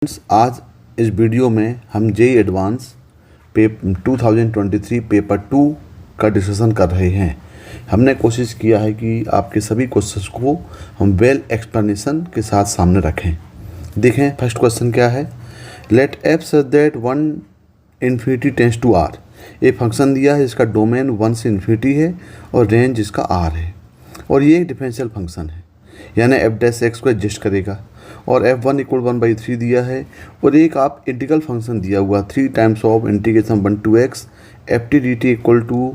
आज इस वीडियो में हम जेईई एडवांस 2023 पेपर 2 का डिस्कशन कर रहे हैं। हमने कोशिश किया है कि आपके सभी क्वेश्चंस को हम वेल एक्सप्लेनेशन के साथ सामने रखें। देखें फर्स्ट क्वेश्चन क्या है। Let F such that 1 infinity tends to R. एक फंक्शन दिया है जिसका डोमेन 1 से इन्फिनिटी है और रेंज जिसका आर है, और ये एक डिफरेंशियल फंक्शन है, यानी एफ डैश एक्स को एडजस्ट करेगा, और f1 इक्वल 1/3 दिया है, और एक आप इंटीग्रल फंक्शन दिया हुआ 3 times of integration 1 to x F T D T equal to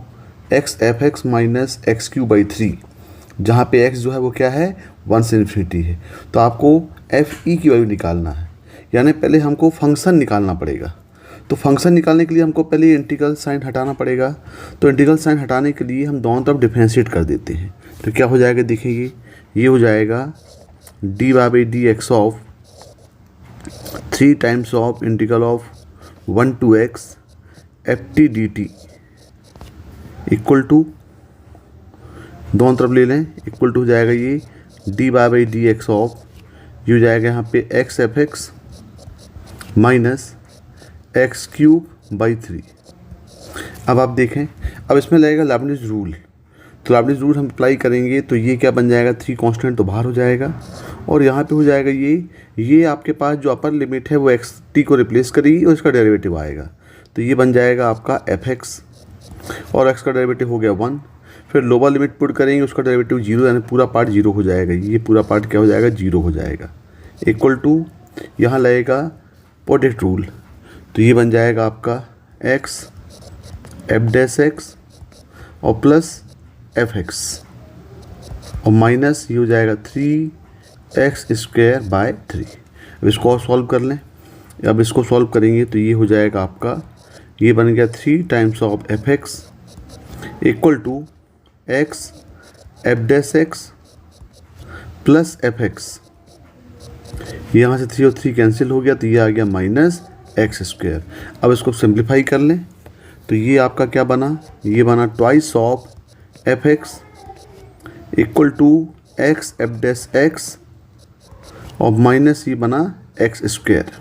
X F X minus X cube by 3, जहाँ पे x जो है वो क्या है 1 से इन्फिनिटी है। तो आपको एफ ई की वैल्यू निकालना है, यानी पहले हमको फंक्शन निकालना पड़ेगा। तो फंक्शन निकालने के लिए हमको पहले इंटीग्रल साइन हटाना पड़ेगा। तो इंटीग्रल साइन हटाने के लिए हम दोनों तरफ डिफरेंशिएट कर देते हैं। तो क्या हो जाएगा, देखिए ये हो जाएगा D Y by D X of 3 times of integral of 1 to x F T D T equal to, दोनों तरफ ले लें, इक्वल टू हो जाएगा ये D Y by D X of, ये हो जाएगा यहाँ पे X F X minus X cube by 3। अब आप देखें, अब इसमें लगेगा लाइब्निज़ रूल। तो लाइब्निज़ रूल हम अप्लाई करेंगे तो ये क्या बन जाएगा, 3 कांस्टेंट तो बाहर हो जाएगा, और यहाँ पे हो जाएगा ये आपके पास जो अपर लिमिट है वो एक्स टी को रिप्लेस करेगी और इसका डेरिवेटिव आएगा। तो ये बन जाएगा आपका एफ एक्स, और एक्स का डेरिवेटिव हो गया 1। फिर लोअर लिमिट पुट करेंगे, उसका डेरिवेटिव 0, यानी पूरा पार्ट 0 हो जाएगा। ये पूरा पार्ट क्या हो जाएगा, 0 हो जाएगा, इक्वल टू यहाँ लगेगा प्रोडक्ट रूल। तो ये बन जाएगा आपका एक्स एफ डैश एक्स और प्लस एफ एक्स, और माइनस ये हो जाएगा 3x स्क्वायर बाय 3। अब इसको और सॉल्व कर लें। अब इसको सॉल्व करेंगे तो ये हो जाएगा आपका, ये बन गया 3 times of F X equal to X F dash X plus F X. यहाँ से 3 और 3 कैंसिल हो गया, तो ये आ गया माइनस एक्स स्क्वायर। अब इसको सिंप्लीफाई कर लें तो ये आपका क्या बना, ये बना twice of F X equal to X F dash X और माइनस ये बना एक्स स्क्वायर।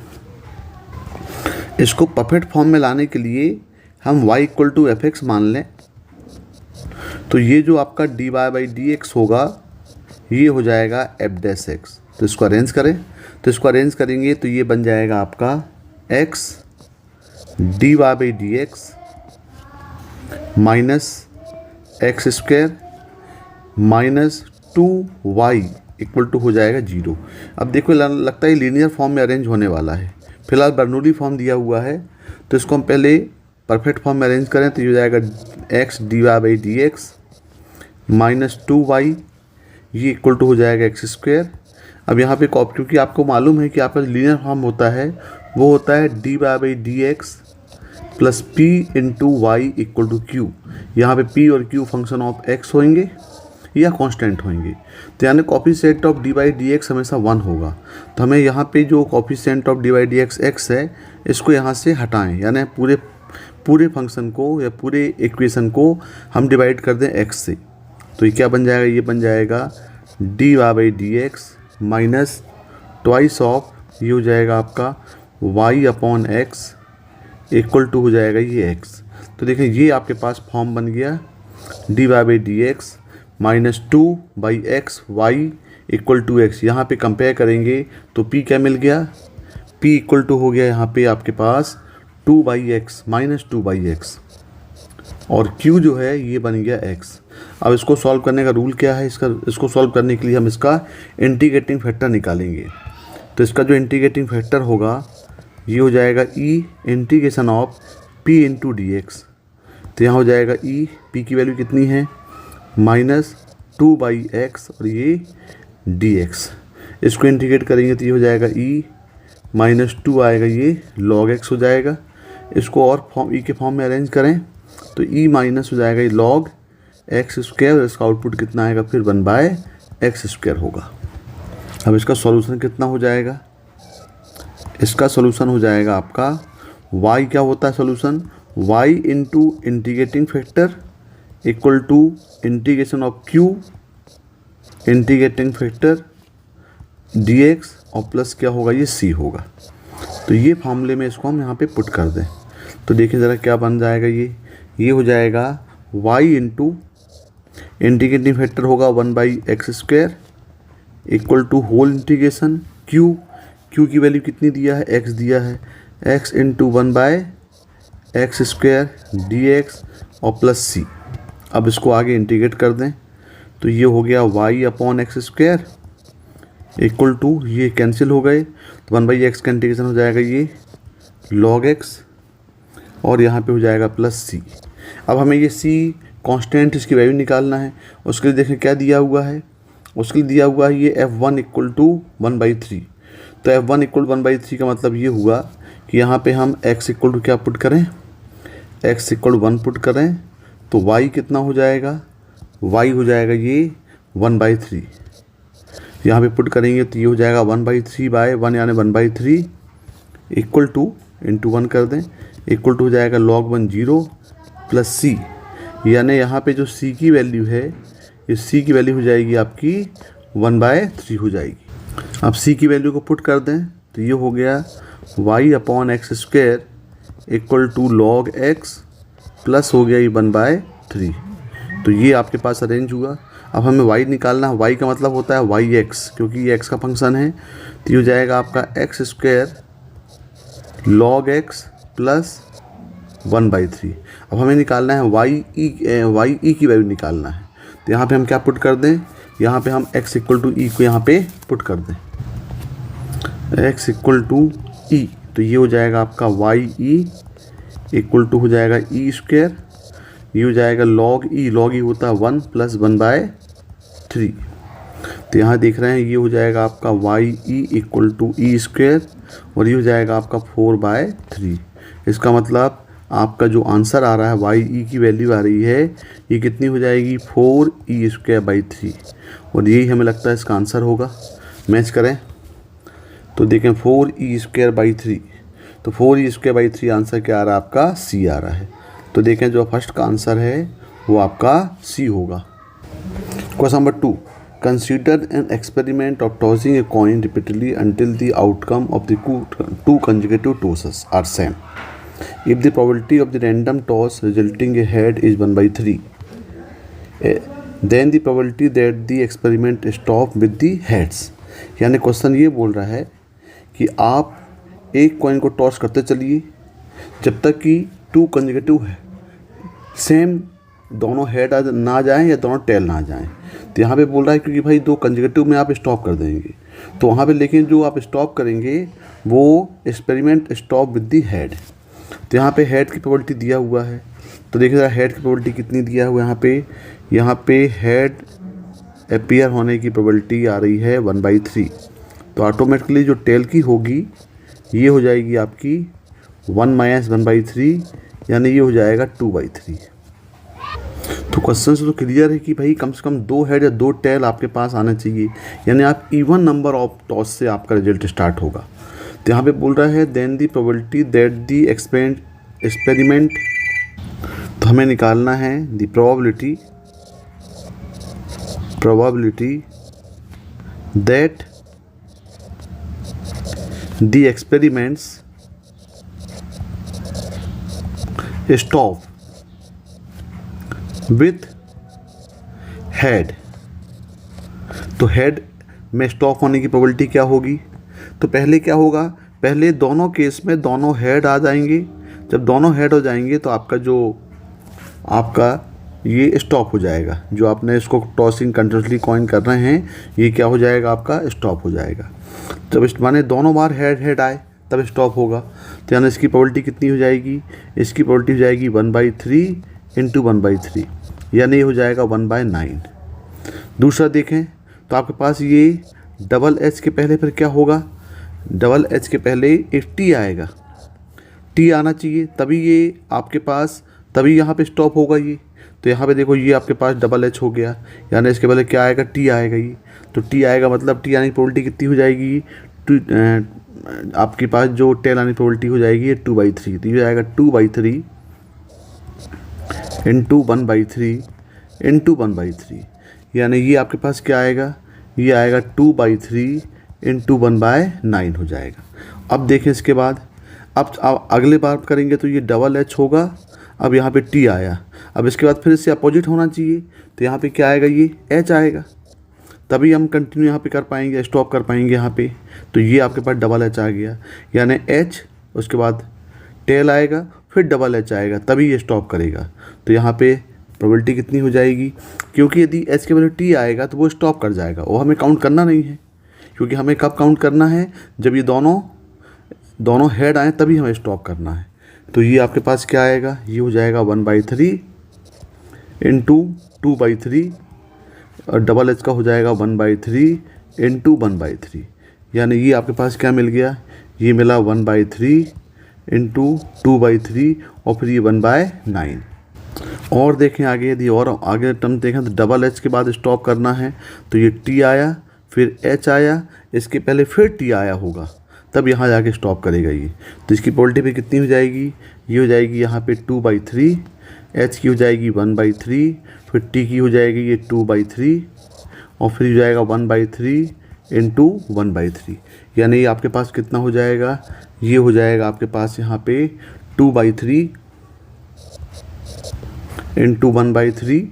इसको परफेक्ट फॉर्म में लाने के लिए हम y equal to F X मान लें। तो ये जो आपका D Y by D X होगा ये हो जाएगा एफ डैश एक्स। तो इसको अरेंज करें, तो इसको अरेंज करेंगे तो ये बन जाएगा आपका X D Y by D X minus X square minus 2y equal to हो जाएगा 0। अब देखो लगता है लीनियर फॉर्म में अरेंज होने वाला है। फिलहाल बर्नौली फॉर्म दिया हुआ है, तो इसको हम पहले परफेक्ट फॉर्म में अरेंज करें तो ये हो जाएगा X D Y by D X minus 2y, ये इक्वल टू हो जाएगा एक्स स्क्वायर। अब यहाँ पे क्योंकि आपको मालूम है कि आपका लीनियर फॉर्म होता है वो होता है D Y by D X plus P into Y equal to Q. यहाँ पे पी और क्यू फंक्शन ऑफ एक्स होंगे या कांस्टेंट होंगे। तो यानी coefficient of D by D x हमेशा 1 होगा। तो हमें यहाँ पे जो coefficient of D by D x x है इसको यहाँ से हटाएं, यानी पूरे फंक्शन को या पूरे इक्वेशन को हम डिवाइड कर दें एक्स से। तो ये क्या बन जाएगा, ये बन जाएगा D Y by D X minus twice of, ये हो जाएगा आपका Y upon X equal to हो जाएगा ये एक्स। तो देखें ये आपके पास फॉर्म बन गया D Y by D X minus 2 by X Y equal to X. यहाँ पे कंपेयर करेंगे तो p क्या मिल गया, p इक्वल टू हो गया यहाँ पे आपके पास 2 by x minus 2 by x, और q जो है ये बन गया x। अब इसको सॉल्व करने का रूल क्या है, इसको सॉल्व करने के लिए हम इसका इंटीग्रेटिंग फैक्टर निकालेंगे। तो इसका जो इंटीग्रेटिंग फैक्टर होगा ये हो जाएगा e integration of p into D x. तो यहाँ हो जाएगा e, p की वैल्यू कितनी है माइनस 2 बाई एक्स और ये डी एक्स। इसको इंटीग्रेट करेंगे तो ये हो जाएगा e माइनस 2 आएगा, ये लॉग एक्स हो जाएगा। इसको और फॉर्म e के फॉर्म में अरेंज करें तो e माइनस हो जाएगा ये लॉग एक्स स्क्वायर, और इसका आउटपुट कितना आएगा फिर 1 बाय एक्स स्क्वायर होगा। अब इसका सॉल्यूशन कितना हो जाएगा, इसका सॉल्यूशन हो जाएगा आपका y क्या होता है solution, y into integrating factor equal to integration of q integrating factor dx और प्लस क्या होगा ये c होगा। तो ये फॉर्मूले में इसको हम यहाँ पे पुट कर दें तो देखिए ज़रा क्या बन जाएगा। ये हो जाएगा y इंटू इंटीग्रेटिंग फैक्टर होगा 1/x² equal to whole integration q की वैल्यू कितनी दिया है, x दिया है, x इंटू 1/x² dx और प्लस c। अब इसको आगे इंटीग्रेट कर दें तो ये हो गया y/x² इक्वल टू, ये कैंसिल हो गए तो 1/x का इंटीग्रेशन हो जाएगा ये log x और यहाँ पे हो जाएगा प्लस c। अब हमें ये c कांस्टेंट इसकी वैल्यू निकालना है। उसके लिए देखें क्या दिया हुआ है, उसके लिए दिया हुआ है ये f1 इक्वल टू 1/3। तो f1 इक्वल 1/3 का मतलब ये हुआ कि यहाँ पे हम x इक्वल टू क्या पुट करें, x इक्वल 1 पुट करें तो y कितना हो जाएगा, y हो जाएगा ये 1/3। यहाँ पे पुट करेंगे तो ये हो जाएगा 1/3/1 यानी 1/3 इक्वल टू इंटू 1 कर दें इक्वल टू हो जाएगा log 1 0 प्लस c, यानी यहाँ पे जो c की वैल्यू है, ये c की वैल्यू हो जाएगी आपकी 1/3 हो जाएगी। अब c की वैल्यू को पुट कर दें तो ये हो गया y/x² equal to log x plus हो गया ये 1/3। तो ये आपके पास अरेंज हुआ। अब हमें y निकालना है, y का मतलब होता है yx, क्योंकि ये x का फंक्शन है तो ये हो जाएगा आपका x² log x प्लस 1/3। अब हमें निकालना है y की वैल्यू निकालना है तो यहाँ पे हम क्या पुट कर दें, यहाँ पे हम x इक्वल टू ई को यहाँ पे पुट कर दें, x इक्वल टू ई तो ये हो जाएगा आपका y इक्वल टू हो जाएगा e², ये हो जाएगा log e होता है 1 प्लस 1/3। तो यहाँ देख रहे हैं ये हो जाएगा आपका y इक्वल टू e² और ये हो जाएगा आपका 4/3। इसका मतलब आपका जो आंसर आ रहा है y की वैल्यू आ रही है ये कितनी हो जाएगी 4e²/3 और यही हमें लगता है इसका आंसर होगा। मैच करें तो देखें 4e²/3 तो 4e²/3 आंसर क्या आ रहा है आपका c आ रहा है। तो देखें जो फर्स्ट का आंसर है वो आपका c होगा। Question number 2, consider an experiment of tossing a coin repeatedly until the outcome of the two consecutive tosses are same. If the probability of the random toss resulting a head is 1/3, then the probability that the experiment stop with the heads। यानी question ये बोल रहा है कि आप एक coin को toss करते चलिए जब तक कि 2 कंसेक्यूटिव है सेम दोनों हेड ना जाएं या दोनों टेल ना जाएं। तो यहाँ पे बोल रहा है क्योंकि भाई 2 कंसेक्यूटिव में आप स्टॉप कर देंगे तो वहाँ पे लेकिन जो आप स्टॉप करेंगे वो experiment stop with the head. तो यहाँ पे हेड की प्रोबेबिलिटी दिया हुआ है तो देखिए ज़रा हेड की प्रोबेबिलिटी कितनी दिया हुआ है। यहाँ पे हेड अपीयर होने की प्रोबेबिलिटी आ रही है 1/3। तो ऑटोमेटिकली जो टेल की होगी ये हो जाएगी आपकी 1 - 1/3 यानी ये हो जाएगा 2/3। तो क्वेश्चन से तो क्लियर है कि भाई कम से कम 2 हेड या 2 टेल आपके पास आना चाहिए, यानी आप इवन नंबर ऑफ टॉस से आपका रिजल्ट स्टार्ट होगा। तो यहाँ पे बोल रहा है then the probability that the experiment, तो हमें निकालना है the probability that the experiments stop with head. तो हेड में स्टॉप होने की प्रोबेबिलिटी क्या होगी, तो पहले क्या होगा, पहले दोनों केस में दोनों हेड आ जाएंगे। जब दोनों हेड हो जाएंगे तो आपका ये स्टॉप हो जाएगा। जो आपने इसको टॉसिंग कंटिन्यूसली कॉइन कर रहे हैं ये क्या हो जाएगा आपका स्टॉप हो जाएगा। जब माने दोनों बार हेड आए तब स्टॉप होगा। तो यानी इसकी प्रोबेबिलिटी कितनी हो जाएगी, इसकी प्रोबेबिलिटी हो जाएगी 1/3 इंटू 1/3 यानी ये हो जाएगा 1/9। दूसरा देखें तो आपके पास ये डबल एच के पहले फिर क्या होगा, डबल एच के पहले एक टी आएगा, टी आना चाहिए तभी ये आपके पास तभी यहाँ पे स्टॉप होगा ये। तो यहाँ पे देखो ये आपके पास डबल एच हो गया यानी इसके पहले क्या आएगा, टी आएगा ये। तो टी आएगा मतलब टी आने की प्रोबेबिलिटी कितनी हो जाएगी, आपके पास जो टेल आने की प्रोबेबिलिटी हो जाएगी ये 2/3। तो ये आएगा 2/3 इंटू 1/3 इंटू 1/3 यानी ये आपके पास क्या आएगा, ये आएगा 2/3 इंटू 1/9 हो जाएगा। अब देखें इसके बाद, अब अगले बार करेंगे तो ये डबल एच होगा। अब यहाँ पे टी आया, अब इसके बाद फिर इससे अपोजिट होना चाहिए, तो यहाँ पे क्या आएगा, ये एच आएगा, तभी हम कंटिन्यू यहाँ पे कर पाएंगे, स्टॉप कर पाएंगे यहाँ पे। तो ये आपके पास डबल एच आ गया, यानी एच उसके बाद टेल आएगा, फिर डबल एच आएगा, तभी ये स्टॉप करेगा। तो यहाँ पे प्रोबेबिलिटी कितनी हो जाएगी, क्योंकि यदि एच के बजाय टी आएगा तो वो स्टॉप कर जाएगा, वो हमें काउंट करना नहीं है, क्योंकि हमें कब काउंट करना है, जब ये दोनों हेड आए तभी हमें स्टॉप करना है। तो ये आपके पास क्या आएगा, ये हो जाएगा 1/3 इंटू 2/3, और डबल एच का हो जाएगा 1/3 इंटू 1/3, यानी ये आपके पास क्या मिल गया, ये मिला 1/3 इंटू 2/3 और फिर ये 1/9। और देखें आगे, यदि और आगे टर्म देखें तो डबल एच के बाद स्टॉप करना है, तो ये टी आया, फिर एच आया, इसके पहले फिर टी आया होगा, तब यहाँ जाके स्टॉप करेगा ये। तो इसकी प्रोबेबिलिटी भी कितनी हो जाएगी, ये हो जाएगी यहाँ पे 2/3, एच की हो जाएगी 1/3, फिर टी की हो जाएगी ये 2/3, और फिर हो जाएगा 1/3 इंटू 1/3, यानी ये आपके पास कितना हो जाएगा, ये हो जाएगा आपके पास यहाँ पे 2/3 इंटू 1/3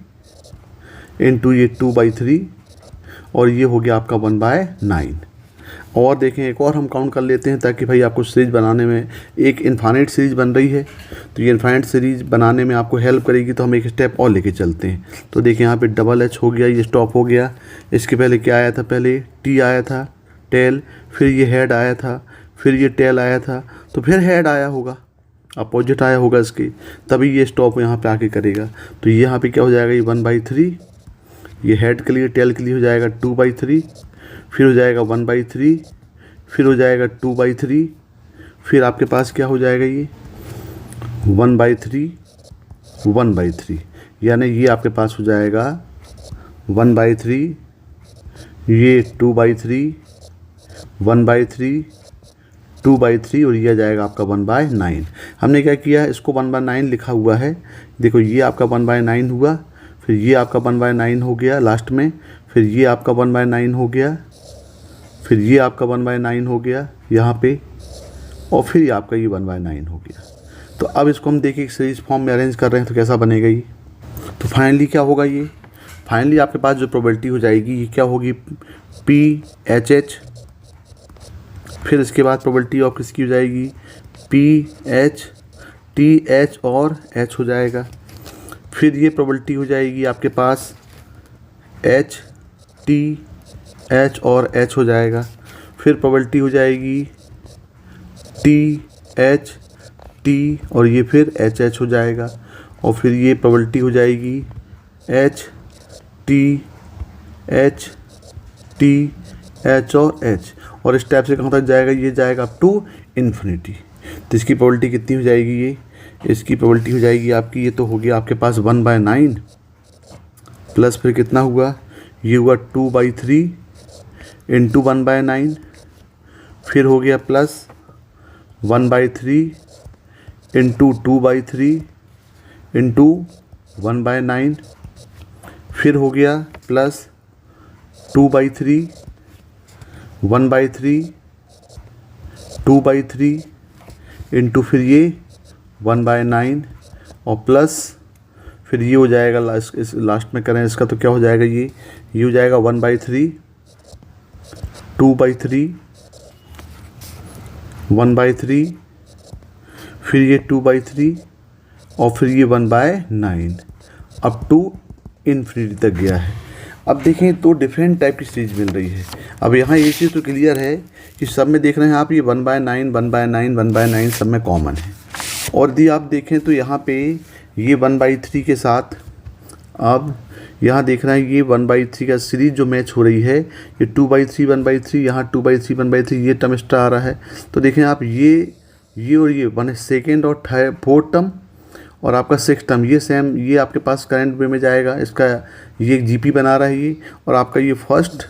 इंटू ये 2/3, और ये हो गया आपका 1/9। और देखें एक और हम काउंट कर लेते हैं, ताकि भाई आपको सीरीज़ बनाने में, एक इनफाइनाइट सीरीज़ बन रही है, तो ये इनफाइनाइट सीरीज़ बनाने में आपको हेल्प करेगी। तो हम एक स्टेप और लेके चलते हैं। तो देखिए यहाँ पे डबल एच हो गया, ये स्टॉप हो गया। इसके पहले क्या आया था, पहले टी आया था, टेल, फिर ये हेड आया था, फिर ये टेल आया था, तो फिर हेड आया होगा, अपोजिट आया होगा इसके, तभी ये स्टॉप यहाँ पे आके करेगा। तो यहाँ पे क्या हो जाएगा, ये 1/3, ये हेड के लिए, टेल के लिए हो जाएगा 2/3, फिर हो जाएगा 1/3, फिर हो जाएगा 2/3, फिर आपके पास क्या हो जाएगा, ये 1/3 1/3, यानी ये आपके पास हो जाएगा 1/3, ये 2/3 1/3 2/3, और ये आ जाएगा आपका 1/9। हमने क्या किया है, इसको 1/9 लिखा हुआ है, देखो ये आपका 1/9 हुआ, फिर ये आपका 1/9 हो गया लास्ट में, फिर ये आपका 1/9 हो गया, फिर ये आपका 1/9 हो गया यहाँ पे, और फिर ये आपका ये 1/9 हो गया। तो अब इसको हम देखिए सीरीज फॉर्म में अरेंज कर रहे हैं तो कैसा बनेगा ये। तो फाइनली क्या होगा, ये फाइनली आपके पास जो प्रोबेबिलिटी हो जाएगी ये क्या होगी, PHH, फिर इसके बाद प्रोबेबिलिटी ऑफ किसकी हो जाएगी, PH, TH और H हो जाएगा। फिर ये प्रोबेबिलिटी हो जाएगी आपके पास H, T, H और H हो जाएगा। फिर प्रोबेबिलिटी हो जाएगी T, H, T और ये फिर HH हो जाएगा। और फिर ये प्रोबेबिलिटी हो जाएगी H, T, H, T, H और H, और इस टाइप से कहाँ तक जाएगा, ये जाएगा अप टू इन्फिनिटी। तो इसकी प्रोबेबिलिटी कितनी हो जाएगी, ये इसकी प्रोबेबिलिटी हो जाएगी आपकी, ये तो हो गया आपके पास 1/9 प्लस फिर कितना हुआ, ये हुआ 2/3 इंटू 1/9, फिर हो गया प्लस 1/3 इंटू 2/3 इंटू 1/9, फिर हो गया प्लस 2/3 1/3 2/3 इंटू फिर ये 1/9 और प्लस फिर ये हो जाएगा लास्ट में करें इसका तो क्या हो जाएगा, ये हो जाएगा 1/3 2/3 1/3 फिर ये 2/3 और फिर ये 1/9 अप टू इन्फिनिटी तक गया है। अब देखें तो डिफरेंट टाइप की सीरीज मिल रही है। अब यहाँ ये चीज़ तो क्लियर है कि सब में देख रहे हैं आप, ये 1/9 1/9 1/9 सब में कॉमन है। और यदि आप देखें तो यहाँ पे ये 1/3 के साथ, अब यहाँ देख रहे हैं ये 1/3 का सीरीज जो मैच हो रही है, ये 2/3 1/3, यहाँ 2/3 1/3, ये टर्म एक्स्ट्रा आ रहा है। तो देखें आप ये और ये वन सेकेंड और फोर्थ टर्म और आपका सिक्स टर्म, ये सेम, ये आपके पास करंट वे में जाएगा, इसका ये जीपी बना रहा है ये, और आपका ये फर्स्ट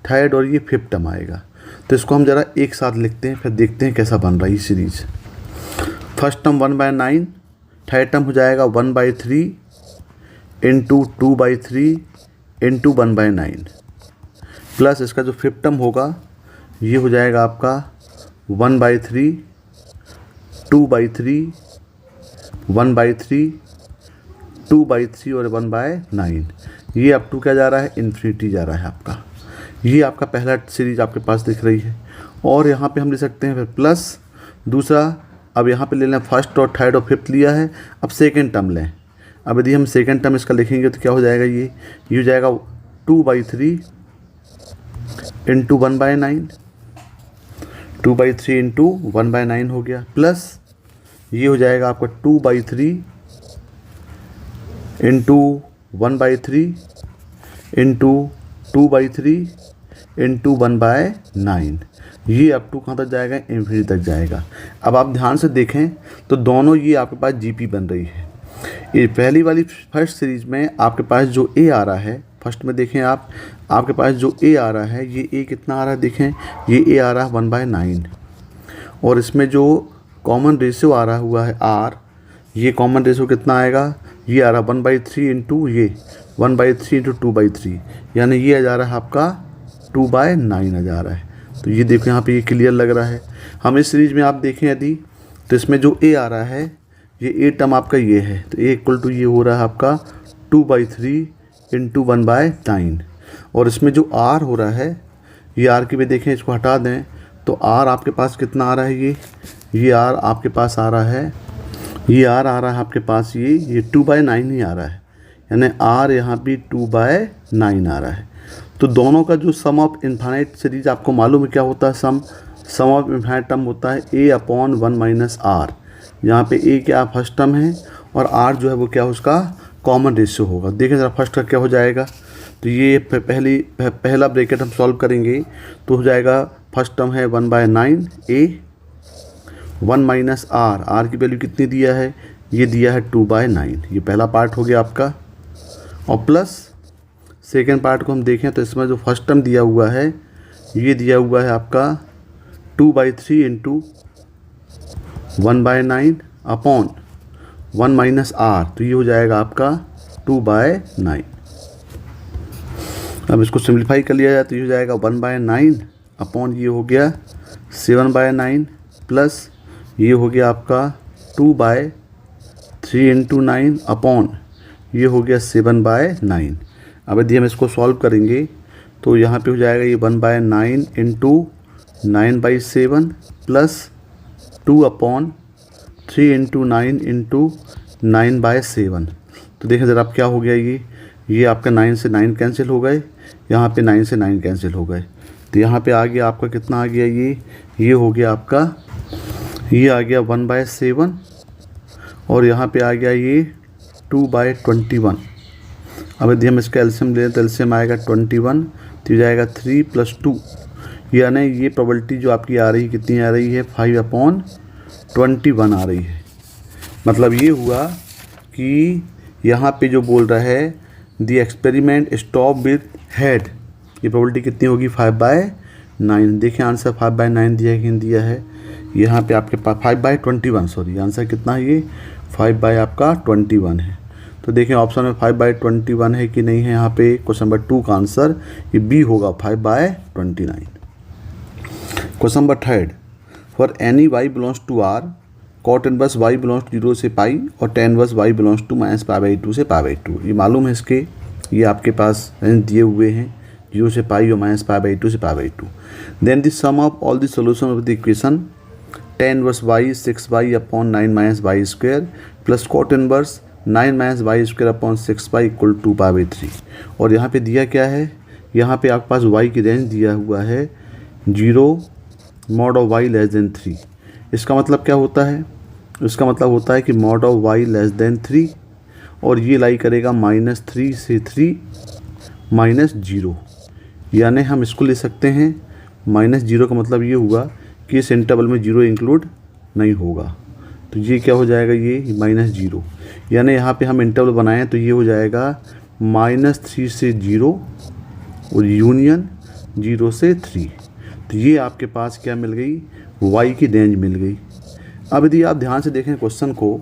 थर्ड और ये फिफ्थ टर्म आएगा। तो इसको हम ज़रा एक साथ लिखते हैं, फिर देखते हैं कैसा बन रहा है ये series. First term 1/9, third term हो जाएगा 1/3 इंटू 2/3 इंटू 1/9, प्लस इसका जो फिफ्थ टर्म होगा ये हो जाएगा आपका 1/3, 2/3, 1/3, 2/3 और 1/9। ये अप टू क्या जा रहा है, इन्फिनिटी जा रहा है आपका। ये आपका पहला सीरीज आपके पास दिख रही है। और यहाँ पे हम ले सकते हैं फिर प्लस दूसरा। अब यहाँ पे ले लें फर्स्ट और थर्ड और फिफ्थ लिया है, अब सेकेंड टर्म लें। अब यदि हम सेकेंड टर्म इसका लिखेंगे तो क्या हो जाएगा, ये हो जाएगा 2/3 इंटू 1/9, 2/3 इंटू 1/9 हो गया, प्लस ये हो जाएगा आपका 2/3 इंटू 1/3 इंटू 2/3 इंटू 1/9। ये अप टू कहाँ तक जाएगा, इन्फिनिटी तक जाएगा। अब आप ध्यान से देखें तो दोनों ये आपके पास जीपी बन रही है। ये पहली वाली फर्स्ट सीरीज में आपके पास जो ए आ रहा है, फर्स्ट में देखें आप, आपके पास जो ए आ रहा है, ये ए कितना आ रहा है, देखें ये ए आ रहा है 1/9। और इसमें जो कॉमन रेशियो आ रहा हुआ है आर, ये कॉमन रेशियो कितना आएगा, ये आ रहा है 1/3 इंटू ये 1/3 इंटू 2/3, यानी ये आ जा रहा है आपका 2/9 आ जा रहा है। तो ये देखो यहाँ पे ये क्लियर लग रहा है। हम इस सीरीज में आप देखें यदि, तो इसमें जो ए आ रहा है, ये ए टर्म आपका ये है, तो ए इक्वल टू ये हो रहा है आपका 2/3 इंटू 1/9। और इसमें जो आर हो रहा है, ये आर की भी देखें, इसको हटा दें तो आर आपके पास कितना आ रहा है, ये आर आपके पास आ रहा है, ये आर आ रहा है आपके पास, ये 2/9 ही आ रहा है, यानी आर यहाँ भी 2/9 आ रहा है। तो दोनों का जो सम ऑफ इन्फाइनाइट सीरीज आपको मालूम है क्या होता है, सम ऑफ इन्फाइनाइट टर्म होता है a/1 माइनस आर। यहाँ पे a क्या फर्स्ट टर्म है और r जो है वो क्या उसका कॉमन रेशियो होगा। देखें ज़रा फर्स्ट का क्या हो जाएगा, तो ये पहला ब्रैकेट हम सॉल्व करेंगे तो हो जाएगा, फर्स्ट टर्म है 1/9 a 1 माइनस r की वैल्यू कितनी दिया है, ये दिया है 2/9। ये पहला पार्ट हो गया आपका। और प्लस सेकेंड पार्ट को हम देखें तो इसमें जो फर्स्ट टर्म दिया हुआ है, ये दिया हुआ है आपका 2/3 इंटू 1/9 अपॉन 1 माइनस r, तो ये हो जाएगा आपका 2/9। अब इसको सिंप्लीफाई कर लिया जाए तो ये हो जाएगा 1/9 अपॉन ये हो गया 7/9 प्लस ये हो गया आपका 2/3 इंटू 9 अपॉन ये हो गया 7/9। अब यदि हम इसको सॉल्व करेंगे तो यहाँ पे हो जाएगा ये 1/9 इंटू 9/7 प्लस 2/3 इंटू 9 इंटू 9/7। तो देखें ज़रा अब क्या हो गया, ये आपका 9 से 9 कैंसिल हो गए, यहाँ पे 9 से 9 कैंसिल हो गए, तो यहाँ पे आ गया आपका कितना आ गया, ये हो गया आपका, ये आ गया 1/7 और यहाँ पे आ गया ये 2/21। अब यदि हम इसका एलसीएम लें तो एलसीएम आएगा 21, तो जाएगा 3 + 2, यानी ये प्रोबेबिलिटी जो आपकी आ रही है कितनी आ रही है, 5/21 आ रही है। मतलब ये हुआ कि यहाँ पे जो बोल रहा है the experiment stop with head, ये प्रोबेबिलिटी कितनी होगी 5/9। देखिए आंसर 5/9 दिया है यहाँ पे आपके पास 5/21, सॉरी आंसर कितना है, ये 5/21 है। तो देखें ऑप्शन में 5/21 है कि नहीं है, यहाँ पे क्वेश्चन नंबर 2 का आंसर ये बी होगा 5/29। Question number 3, for any y belongs to r, cot inverse y belongs to 0 से पाई और tan inverse y belongs to -π/2 से π/2। ये मालूम है इसके, ये आपके पास दिए हुए हैं 0 से पाई और -π/2 से π/2। Then the sum of all the solution of the equation tan inverse y 6y upon 9 - y square plus cot inverse 9 - y square upon 6y equal to π/3। और यहाँ पे दिया क्या है, यहाँ पे आपके पास y की रेंज दिया हुआ है 0 mod of y less than 3। इसका मतलब क्या होता है, इसका मतलब होता है कि mod of y less than 3 और ये लाई करेगा -3 से 3 -0, यानी हम इसको ले सकते हैं -0 का मतलब ये हुआ कि इस इंटरवल में 0 इंक्लूड नहीं होगा, तो ये क्या हो जाएगा, ये -0, यानी यहाँ पे हम इंटरवल बनाएं तो ये हो जाएगा -3 से 0 और यूनियन 0 से 3। तो ये आपके पास क्या मिल गई, y की रेंज मिल गई। अब यदि आप ध्यान से देखें क्वेश्चन को,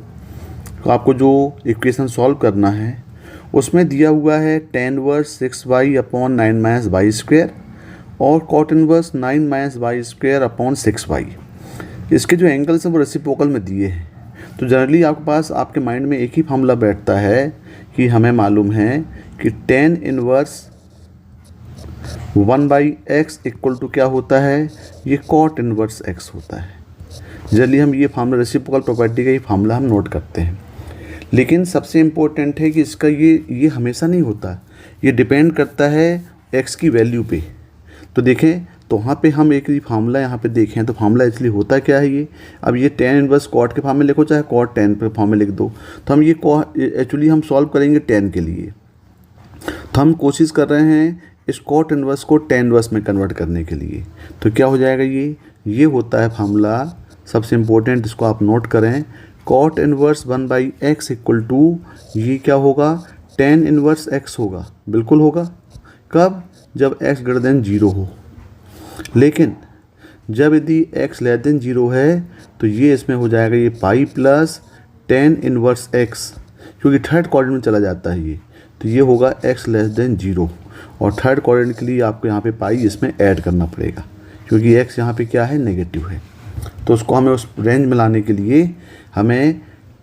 तो आपको जो इक्वेशन सॉल्व करना है उसमें दिया हुआ है tan inverse 6y upon 9 - y square और cot inverse 9 minus Y square upon 6y। इसके जो एंगल्स हैं वो रेसिप्रोकल में दिए हैं। तो जनरली आपके पास आपके माइंड में एक ही फॉर्मूला बैठता है कि हमें मालूम है कि tan inverse 1/x equal to क्या होता है, ये कॉट इनवर्स x होता है। जनरली हम ये फार्मूला रेसिप्रोकल प्रॉपर्टी का ये फार्मूला हम नोट करते हैं। लेकिन सबसे इम्पोर्टेंट है कि इसका ये हमेशा नहीं होता, ये डिपेंड करता है x की वैल्यू पे। तो देखें, तो वहाँ पे हम एक फार्मूला यहाँ पे देखें तो फार्मूला एक्चुअली होता क्या है ये। अब ये tan इनवर्स कॉट के फॉर्म में लिखो चाहे कॉट tan पे फॉर्म में लिख दो। तो हम ये एक्चुअली हम सॉल्व करेंगे tan के लिए। तो हम कोशिश कर रहे हैं इस कॉट इनवर्स को tan इनवर्स में कन्वर्ट करने के लिए। तो क्या हो जाएगा, ये होता है फार्मूला सबसे इम्पोर्टेंट, इसको आप नोट करें। Cot inverse 1/x equal to ये क्या होगा, tan इनवर्स x होगा। बिल्कुल होगा। कब, जब x ग्रेटर देन 0 हो। लेकिन जब यदि x लेस देन 0 है तो ये इसमें हो जाएगा ये पाई प्लस tan इनवर्स x, क्योंकि थर्ड क्वाड्रेंट में चला जाता है ये। तो ये होगा x लेस देन 0, और थर्ड क्वाड्रेंट के लिए आपको यहाँ पे पाई इसमें ऐड करना पड़ेगा, क्योंकि x यहाँ पे क्या है, नेगेटिव है। तो उसको हमें उस रेंज में लाने के लिए हमें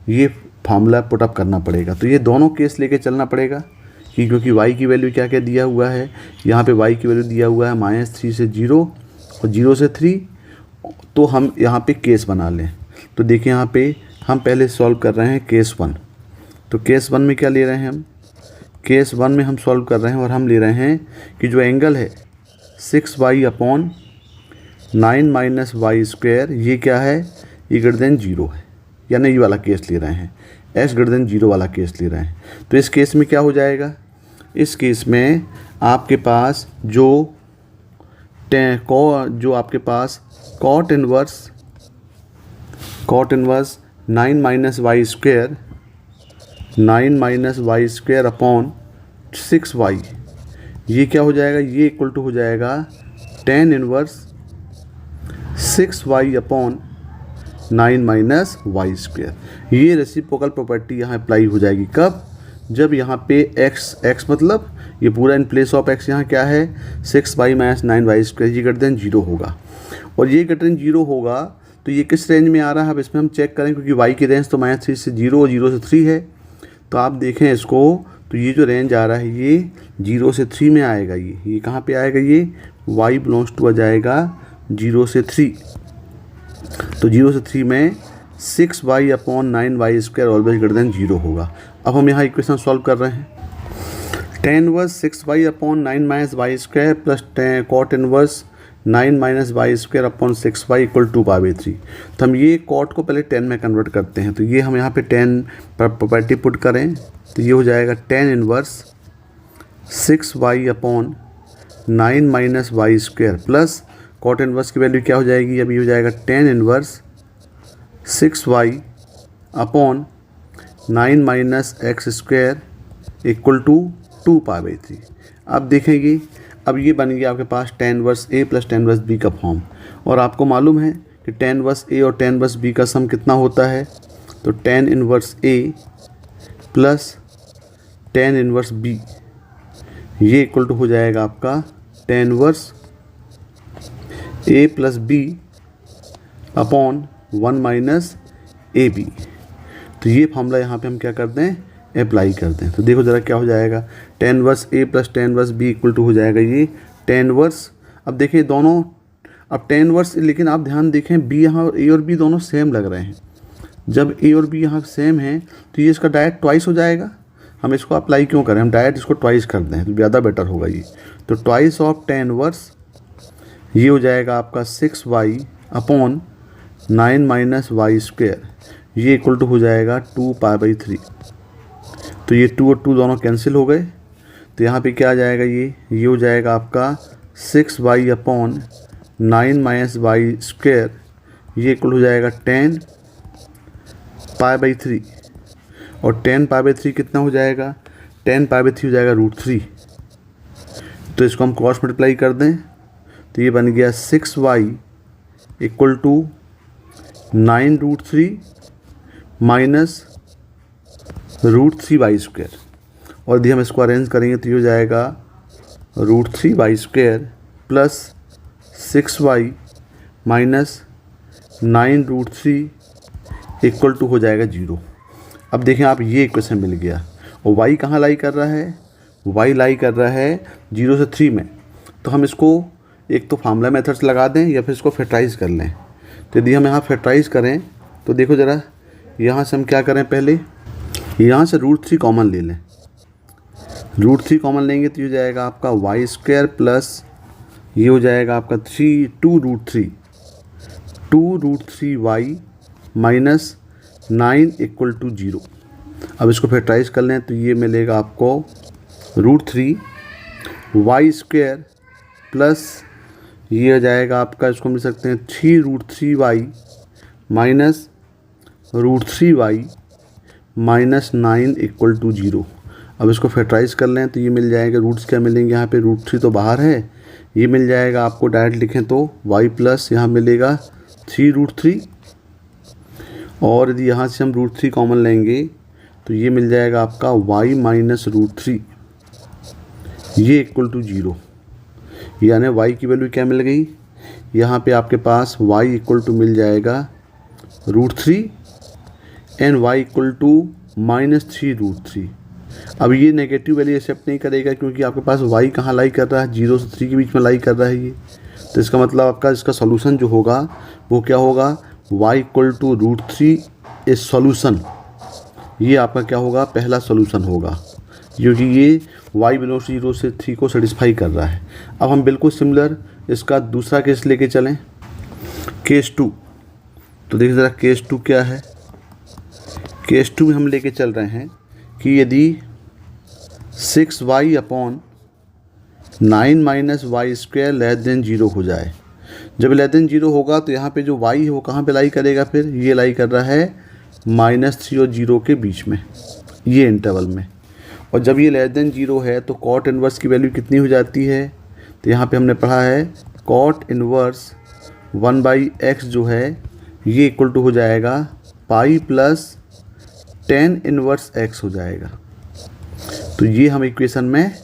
ये फार्मूला पुटअप करना पड़ेगा। तो ये दोनों केस लेके चलना पड़ेगा कि क्योंकि y की वैल्यू क्या क्या दिया हुआ है, यहाँ पे y की वैल्यू दिया हुआ है -3 से 0 और 0 से 3। तो हम यहाँ पे केस बना लें। तो देखिए यहाँ पे हम पहले सॉल्व कर रहे हैं केस 1। तो केस 1 में क्या ले रहे हैं हम, केस 1 में हम सॉल्व कर रहे हैं और हम ले रहे हैं कि जो एंगल है 6y upon 9 minus Y square, ये क्या है, ये ग्रेटर देन 0 है, यानी ये वाला केस ले रहे हैं, x ग्रेटर देन 0 वाला केस ले रहे हैं। तो इस केस में क्या हो जाएगा, इस केस में आपके पास जो आपके पास cot inverse 9 minus Y square upon 6y, ये क्या हो जाएगा, ये इक्वल टू हो जाएगा tan inverse 6y upon 9 minus Y square. ये रेसिप्रोकल प्रॉपर्टी यहाँ अप्लाई हो जाएगी कब, जब यहाँ पे x मतलब ये पूरा इन प्लेस ऑफ x यहाँ क्या है 6y माइनस 9y स्क्वायर, ये ग्रेटर देन 0 होगा। और ये ग्रेटर देन 0 होगा तो ये किस रेंज में आ रहा है, अब इसमें हम चेक करें, क्योंकि y की रेंज तो -3 से 0 और 0 से 3 है। तो आप देखें इसको, तो ये जो रेंज आ रहा है ये 0 से 3 में आएगा। ये कहाँ पे आएगा, ये y बिलोंग्स टू आ जाएगा 0 से 3। तो 0 से 3 में 6y upon 9y square always greater than 0 होगा। अब हम यहाँ इक्वेशन सॉल्व कर रहे हैं। tan inverse 6y upon 9 minus Y square plus cot inverse 9 minus Y square upon 6y equal to /3। तो हम ये कॉट को पहले tan में कन्वर्ट करते हैं। तो ये हम यहाँ पे tan प्रॉपर्टी पुट करें तो ये हो जाएगा tan inverse 6y upon 9 minus Y square plus cot inverse की वैल्यू क्या हो जाएगी, अभी हो जाएगा tan inverse 6y upon 9 minus x square equal to 2/3। अब देखेंगे, अब ये बन गया आपके पास tan inverse a plus tan inverse b का फॉर्म। और आपको मालूम है कि tan इनवर्स a और tan इनवर्स b का सम कितना होता है, तो tan inverse a plus tan inverse b, ये इक्वल टू हो जाएगा आपका tan inverse a plus b upon 1 minus A B. तो ये फॉर्मूला यहाँ पे हम क्या कर दें, अप्लाई कर दें। तो देखो ज़रा क्या हो जाएगा, tan inverse a plus tan inverse b equal to हो जाएगा ये tan इनवर्स। अब देखिए दोनों, अब tan इनवर्स, लेकिन आप ध्यान देखें b यहाँ a और b दोनों सेम लग रहे हैं। जब a और b यहाँ सेम हैं तो ये इसका डायरेक्ट ट्वाइस हो जाएगा। हम इसको अप्लाई क्यों करें, हम डायरेक्ट इसको ट्वाइस कर दें तो ज़्यादा बेटर होगा ये। तो ट्वाइस ऑफ tan इनवर्स ये हो जाएगा आपका 6y upon 9 minus Y square, ये इक्वल टू हो जाएगा 2/3। तो ये 2 और 2 दोनों कैंसिल हो गए। तो यहाँ पे क्या आ जाएगा, ये हो जाएगा आपका 6y upon 9 minus Y square, ये इक्वल हो जाएगा 10π/3। और 10π/3 कितना हो जाएगा, 10π/3 हो जाएगा √3। तो इसको हम क्रॉस मल्टीप्लाई कर दें तो ये बन गया 6y equal to 9√3 minus √3y square. और यदि हम इसको अरेंज करेंगे तो ये हो जाएगा √3y square plus 6y minus 9√3 equal to हो जाएगा 0। अब देखें आप, ये इक्वेशन मिल गया और y कहाँ लाई कर रहा है, y लाई कर रहा है 0 से 3 में। तो हम इसको एक तो फार्मूला मेथड्स लगा दें या फिर इसको फैक्टराइज कर लें। तो यदि हम यहाँ फैक्टराइज करें तो देखो ज़रा, यहाँ से हम क्या करें, पहले यहाँ से √3 कॉमन ले लें। √3 कॉमन लेंगे तो ये हो जाएगा आपका y² प्लस ये हो जाएगा आपका 2√3y माइनस 9 इक्वल टू 0। अब इसको फैक्टराइज कर लें तो ये मिलेगा आपको √3y² प्लस ये हो जाएगा आपका, इसको मिल सकते हैं 3√3y minus √3y minus 9 equal to 0। अब इसको फैक्टराइज कर लें तो ये मिल जाएगा, रूट्स क्या मिलेंगे यहाँ पे, √3 तो बाहर है, ये मिल जाएगा आपको डायरेक्ट लिखें तो y प्लस यहाँ मिलेगा 3√3 और यदि यहाँ से हम √3 कॉमन लेंगे तो ये मिल जाएगा आपका y माइनस √3 ये इक्वल टू 0। यानी y की वैल्यू क्या मिल गई, यहाँ पे आपके पास y इक्वल टू मिल जाएगा √3 and y equal to minus 3√3। अब ये नेगेटिव वैल्यू एक्सेप्ट नहीं करेगा क्योंकि आपके पास y कहाँ लाई कर रहा है, 0 से 3 के बीच में लाई कर रहा है ये। तो इसका मतलब आपका इसका सॉल्यूशन जो होगा वो क्या होगा, y equal to √3 is solution. ये आपका क्या होगा, पहला सॉल्यूशन होगा क्योंकि ये y बिलोंग्स 0 से 3 को सेटिस्फाई कर रहा है। अब हम बिल्कुल सिमिलर इसका दूसरा केस लेके चलें, केस 2। तो देखिए ज़रा केस 2 क्या है। केस 2 में हम लेके चल रहे हैं कि यदि 6y upon 9 minus y² less than 0 हो जाए। जब लेस देन 0 होगा तो यहाँ पे जो y है वो कहाँ पे लाई करेगा, फिर ये लाई कर रहा है -3 और 0 के बीच में, ये इंटरवल में। और जब ये लेस देन 0 है तो कॉट इन्वर्स की वैल्यू कितनी हो जाती है, तो यहाँ पे हमने पढ़ा है कॉट इन्वर्स 1/x जो है ये इक्वल टू हो जाएगा पाई प्लस tan इन्वर्स x हो जाएगा। तो ये हम इक्वेशन में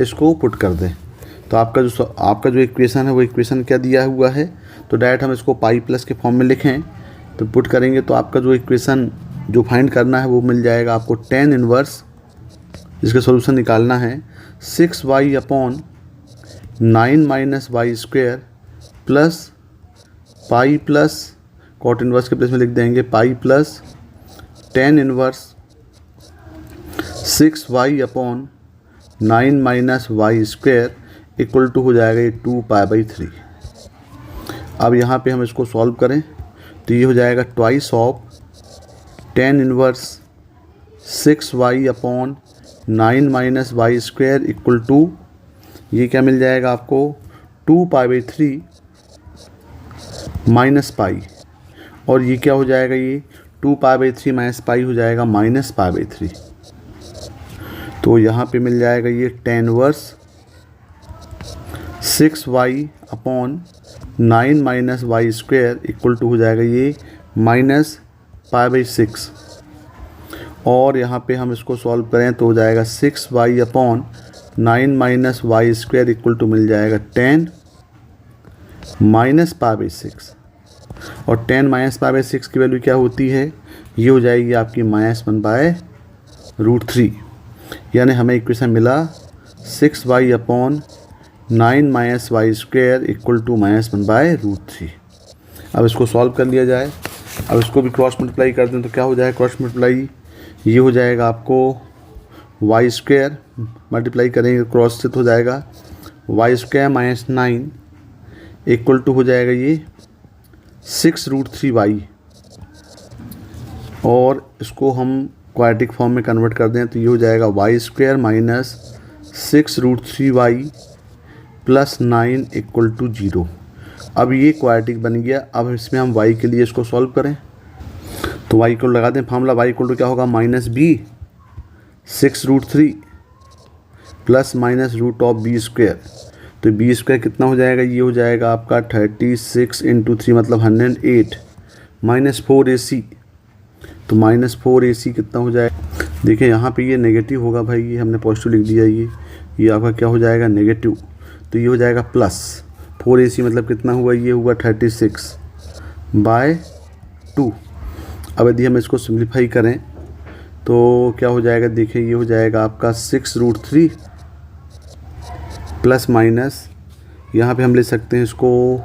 इसको पुट कर दें तो आपका जो इक्वेशन है वो इक्वेशन क्या दिया हुआ है, तो डायरेक्ट हम इसको पाई प्लस के फॉर्म में लिखें तो पुट करेंगे तो आपका जो इक्वेशन जो फाइंड करना है वो मिल जाएगा आपको tan इन्वर्स, जिसका सोल्यूशन निकालना है 6y upon 9 minus y² plus pi plus cot inverse के प्लेस में लिख देंगे pi plus tan inverse 6y upon 9 minus y² equal to हो जाएगा ये 2π/3। अब यहाँ पे हम इसको सॉल्व करें तो ये हो जाएगा twice of tan inverse 6y upon 9 minus y² equal to ये क्या मिल जाएगा आपको 2π/3 माइनस पाई, और ये क्या हो जाएगा, ये 2π/3 माइनस पाई हो जाएगा -π/3। तो यहाँ पे मिल जाएगा ये tan inverse 6y upon 9 minus y² equal to हो जाएगा ये -π/6। और यहाँ पे हम इसको सॉल्व करें तो हो जाएगा 6y upon 9 minus y² equal to मिल जाएगा tan -π/6। और tan -π/6 की वैल्यू क्या होती है, ये हो जाएगी आपकी -1/√3। यानी हमें इक्वेशन मिला 6y upon 9 minus y² equal to -1/√3। अब इसको सॉल्व कर लिया जाए। अब इसको भी क्रॉस मल्टीप्लाई कर दें तो क्या हो जाएगा, क्रॉस मल्टीप्लाई ये हो जाएगा आपको y² मल्टीप्लाई करेंगे क्रॉस से तो हो जाएगा y² माइनस 9 इक्वल टू हो जाएगा ये 6√3y। और इसको हम क्वाड्रेटिक फॉर्म में कन्वर्ट कर दें तो ये हो जाएगा y² minus 6√3y plus 9 equal to 0। अब ये क्वाड्रेटिक बन गया। अब इसमें हम y के लिए इसको सॉल्व करें तो y को लगा दें फार्मूला, y इक्वल टू क्या होगा -b 6√3 प्लस -√b²। तो b² कितना हो जाएगा, ये हो जाएगा आपका 36 × 3 मतलब 108 -4ac। तो -4ac कितना हो जाएगा, देखिए यहाँ पे ये नेगेटिव होगा भाई, ये हमने पॉजिटिव लिख दिया, ये आपका क्या हो जाएगा नेगेटिव। तो ये हो जाएगा प्लस 4AC मतलब कितना हुआ, ये हुआ 36/2। अब यदि हम इसको सिंप्लीफाई करें तो क्या हो जाएगा, देखिए ये हो जाएगा आपका 6√3 प्लस माइनस, यहाँ पे हम ले सकते हैं इसको,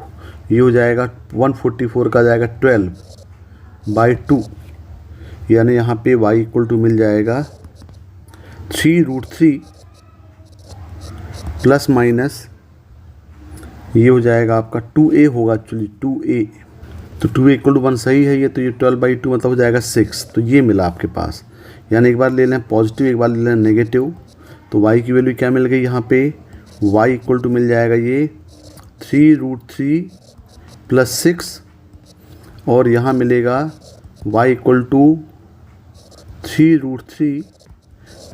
ये हो जाएगा 144 का जाएगा 12/2, यानी यहाँ पे y इक्वल टू मिल जाएगा 3√3 प्लस माइनस, ये हो जाएगा आपका 2a होगा एक्चुअली 2a, तो 2a इक्वल टू 1 सही है ये, तो ये 12/2 मतलब हो जाएगा 6। तो ये मिला आपके पास, यानी एक बार ले लें पॉजिटिव, एक बार ले लें नेगेटिव, तो y की वैल्यू क्या मिल गई यहाँ पे, y इक्वल टू मिल जाएगा ये 3√3 प्लस 6, और यहाँ मिलेगा y इक्वल टू 3√3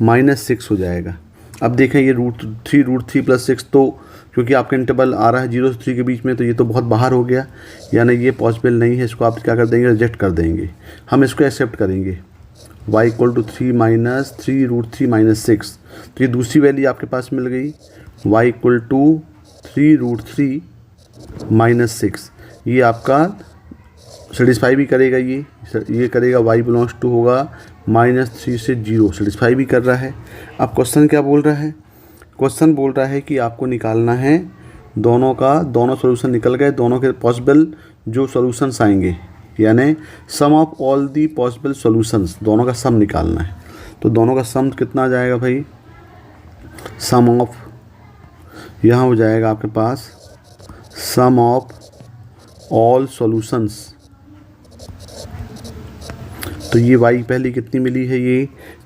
माइनस 6 हो जाएगा। अब देखें ये √3 प्लस 6, तो क्योंकि आपका इंटरवल आ रहा है 0 से 3 के बीच में, तो ये तो बहुत बाहर हो गया, यानी ये पॉसिबल नहीं है, इसको आप क्या कर देंगे, रिजेक्ट कर देंगे। हम इसको एक्सेप्ट करेंगे, y इक्वल टू 3√3 माइनस 6, तो ये दूसरी वैल्यू आपके पास मिल गई, y इक्वल टू 3√3 माइनस 6। ये आपका सेटिस्फाई भी करेगा, ये करेगा, y बिलोंग्स टू होगा -3 से 0, सेटिस्फाई भी कर रहा है। अब क्वेश्चन क्या बोल रहा है, क्वेश्चन बोल रहा है कि आपको निकालना है दोनों सॉल्यूशन निकल गए, दोनों के पॉसिबल जो सॉल्यूशंस आएंगे, यानी sum of all the possible solutions, दोनों का सम निकालना है। तो दोनों का सम कितना आ जाएगा भाई, सम ऑफ, यहाँ हो जाएगा आपके पास सम ऑफ ऑल सॉल्यूशंस, तो ये y पहले कितनी मिली है,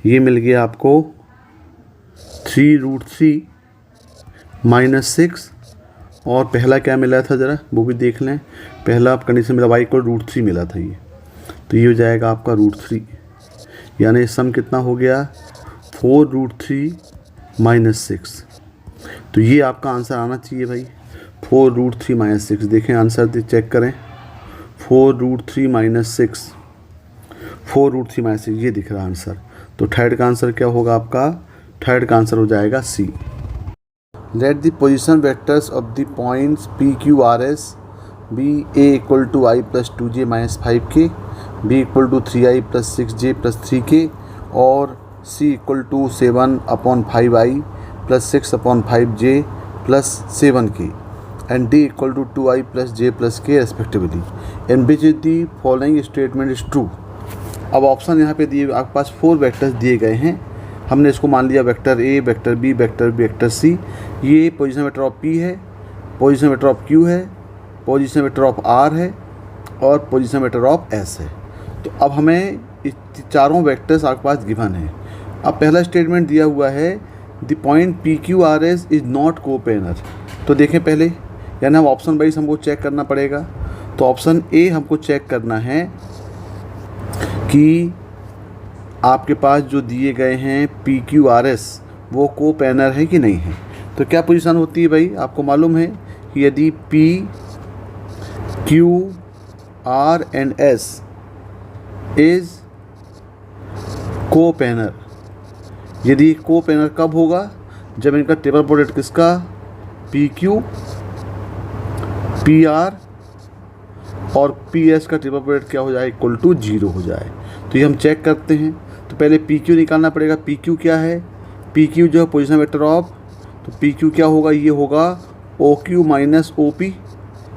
ये मिल गया आपको 3√3 माइनस 6, और पहला क्या मिला था ज़रा वो भी देख लें, पहला आप कंडीशन मिला y को √3 मिला था ये, तो ये हो जाएगा आपका √3, यानी सम कितना हो गया 4√3 माइनस 6। तो ये आपका आंसर आना चाहिए भाई, 4√3 माइनस 6। देखें आंसर चेक करें, 4√3 माइनस 6, 4√3 माइनस 6, ये दिख रहा है आंसर। तो थर्ड का आंसर क्या होगा आपका, थर्ड का आंसर हो जाएगा C. Let the position vectors of the points P Q R S be a equal to i plus 2j minus 5k, b equal to 3i plus 6j plus 3k, और c equal to 7/5i plus 6/5j plus 7k, and d equal to 2i plus j plus k respectively, and which is the following statement is true. अब option यहाँ पे दिए, आपके पास 4 vectors दिए गए हैं, हमने इसको मान लिया vector A, vector B, vector C. ये पोजीशन वेक्टर ऑफ पी है, पोजीशन वेक्टर ऑफ क्यू है, पोजीशन वेक्टर ऑफ आर है, और पोजीशन वेक्टर ऑफ एस है। तो अब हमें इस चारों वेक्टर्स आपके पास गिवन है। अब पहला स्टेटमेंट दिया हुआ है the point P Q R S is not coplanar. तो देखें पहले, यानी हम ऑप्शन वाइज हमको चेक करना पड़ेगा। तो ऑप्शन ए हमको चेक करना है कि आपके पास जो दिए गए हैं पी क्यू आर एस वो कोप्लेनर है कि नहीं है। तो क्या पोजीशन होती है भाई, आपको मालूम है कि यदि P Q are and S is coplanar, यदि कोप्लेनर कब होगा, जब इनका ट्रिपल प्रोडक्ट किसका, पी क्यू पी आर और पी एस का ट्रिपल प्रोडक्ट क्या हो जाए, इक्वल टू 0 हो जाए। तो ये हम चेक करते हैं। तो पहले पी क्यू निकालना पड़ेगा। पी क्यू क्या है, पी क्यू जो है पोजीशन वेक्टर ऑफ, तो पी क्यू क्या होगा, ये होगा O Q minus O P,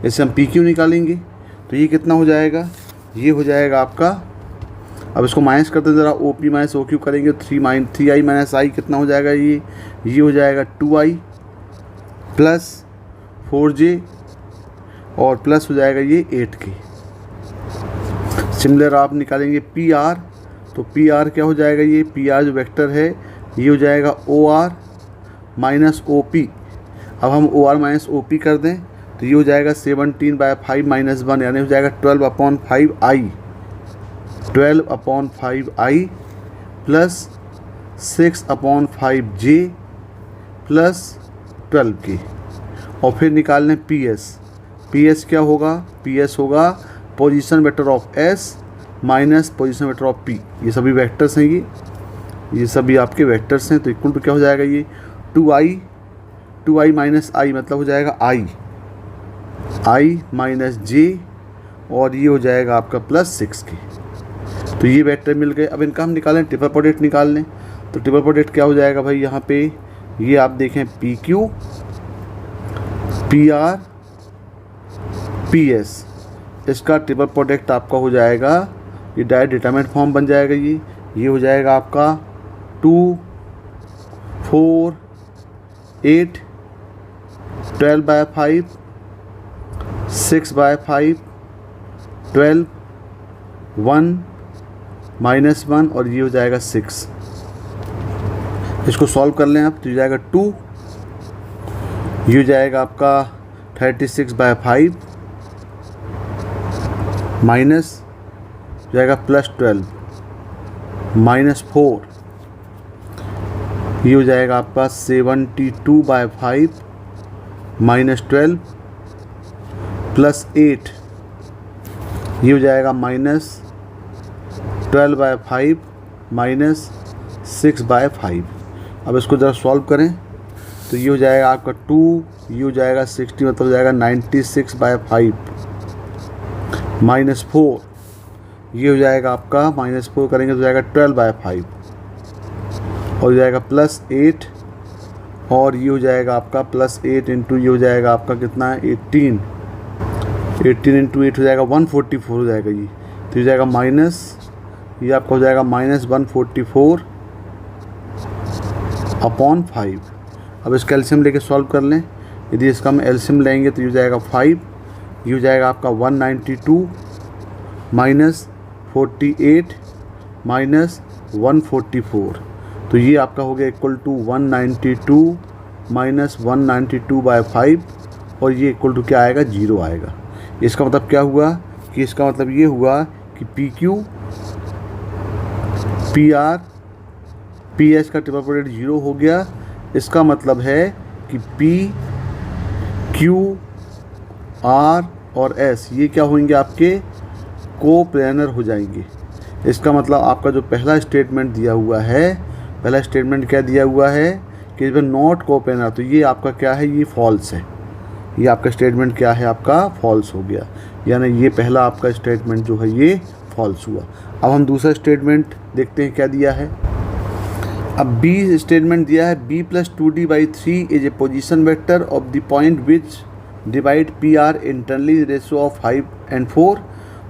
ऐसे हम पी क्यू निकालेंगे। तो ये कितना हो जाएगा, ये हो जाएगा आपका, अब इसको माइनस करते ज़रा, O P minus O Q करेंगे, 3i माइनस आई कितना हो जाएगा, ये हो जाएगा 2i प्लस 4j और प्लस हो जाएगा ये 8k। सिमिलर आप निकालेंगे पी आर, तो पी आर क्या हो जाएगा, ये पी आर जो वेक्टर है ये हो जाएगा O R minus O P. अब हम O R minus O P कर दें तो ये हो जाएगा 17/5 माइनस 1, यानी हो जाएगा 12/5i, 12/5i plus 6/5j plus 12k। और फिर निकाल लें पी एस। पी एस क्या होगा, पी एस होगा position vector of S minus position vector of P. ये सभी वेक्टर्स हैं, ये सभी आपके वेक्टर्स हैं। तो इक्वल टू क्या हो जाएगा, ये 2i माइनस आई मतलब हो जाएगा i, i माइनस जे और ये हो जाएगा आपका +6k। तो ये वेक्टर मिल गए। अब इनका हम निकालें, ट्रिपल प्रोडक्ट निकाल लें। तो ट्रिपल प्रोडक्ट क्या हो जाएगा भाई, यहाँ पे ये आप देखें PQ PR PS, इसका ट्रिपल प्रोडक्ट आपका हो जाएगा, ये डायरेक्ट डिटरमिनेंट फॉर्म बन जाएगा। ये हो जाएगा आपका 2 4 8 12/5 6/5 12 1 -1 और ये हो जाएगा 6। इसको सॉल्व कर लें आप तो ये जाएगा 2, ये हो जाएगा आपका 36/5 माइनस जाएगा +12 -4, ये हो जाएगा आपका 72/5 -12 +8, ये हो जाएगा -12/5 -6/5। अब इसको ज़रा सॉल्व करें तो ये हो जाएगा आपका 2, ये हो जाएगा 60 मतलब हो जाएगा 96/5 -4, ये हो जाएगा आपका -4 करेंगे तो जाएगा 12/5 और हो जाएगा +8 और ये हो जाएगा आपका +8 इंटू ये हो जाएगा आपका कितना है 18 इंटू 8 हो जाएगा 144 हो जाएगा ये। तो ये जाएगा माइनस, ये आपका हो जाएगा -144/5। अब इसका एलसीएम लेके सॉल्व कर लें। यदि इसका हम एलसीएम लेंगे तो ये हो जाएगा 5, ये हो जाएगा आपका 192 -48 -144। तो ये आपका हो गया इक्वल टू 192 -192/5 और ये इक्वल टू क्या आएगा 0 आएगा। इसका मतलब क्या हुआ कि इसका मतलब ये हुआ कि PQ PR PS का ट्रिपल प्रोडक्ट 0 हो गया। इसका मतलब है कि PQ R और S ये क्या होंगे, आपके कोप्लेनर हो जाएंगे। इसका मतलब आपका जो पहला स्टेटमेंट दिया हुआ है, पहला स्टेटमेंट क्या दिया हुआ है कि इसमें नॉट कोप्लेनर, तो ये आपका क्या है, ये फॉल्स है। ये आपका स्टेटमेंट क्या है, आपका फॉल्स हो गया, यानी ये पहला आपका स्टेटमेंट जो है ये फॉल्स हुआ। अब हम दूसरा स्टेटमेंट देखते हैं क्या दिया है। अब बी स्टेटमेंट दिया है b + 2d/3 is a position vector of the point which divide PR internally ratio of 5 and 4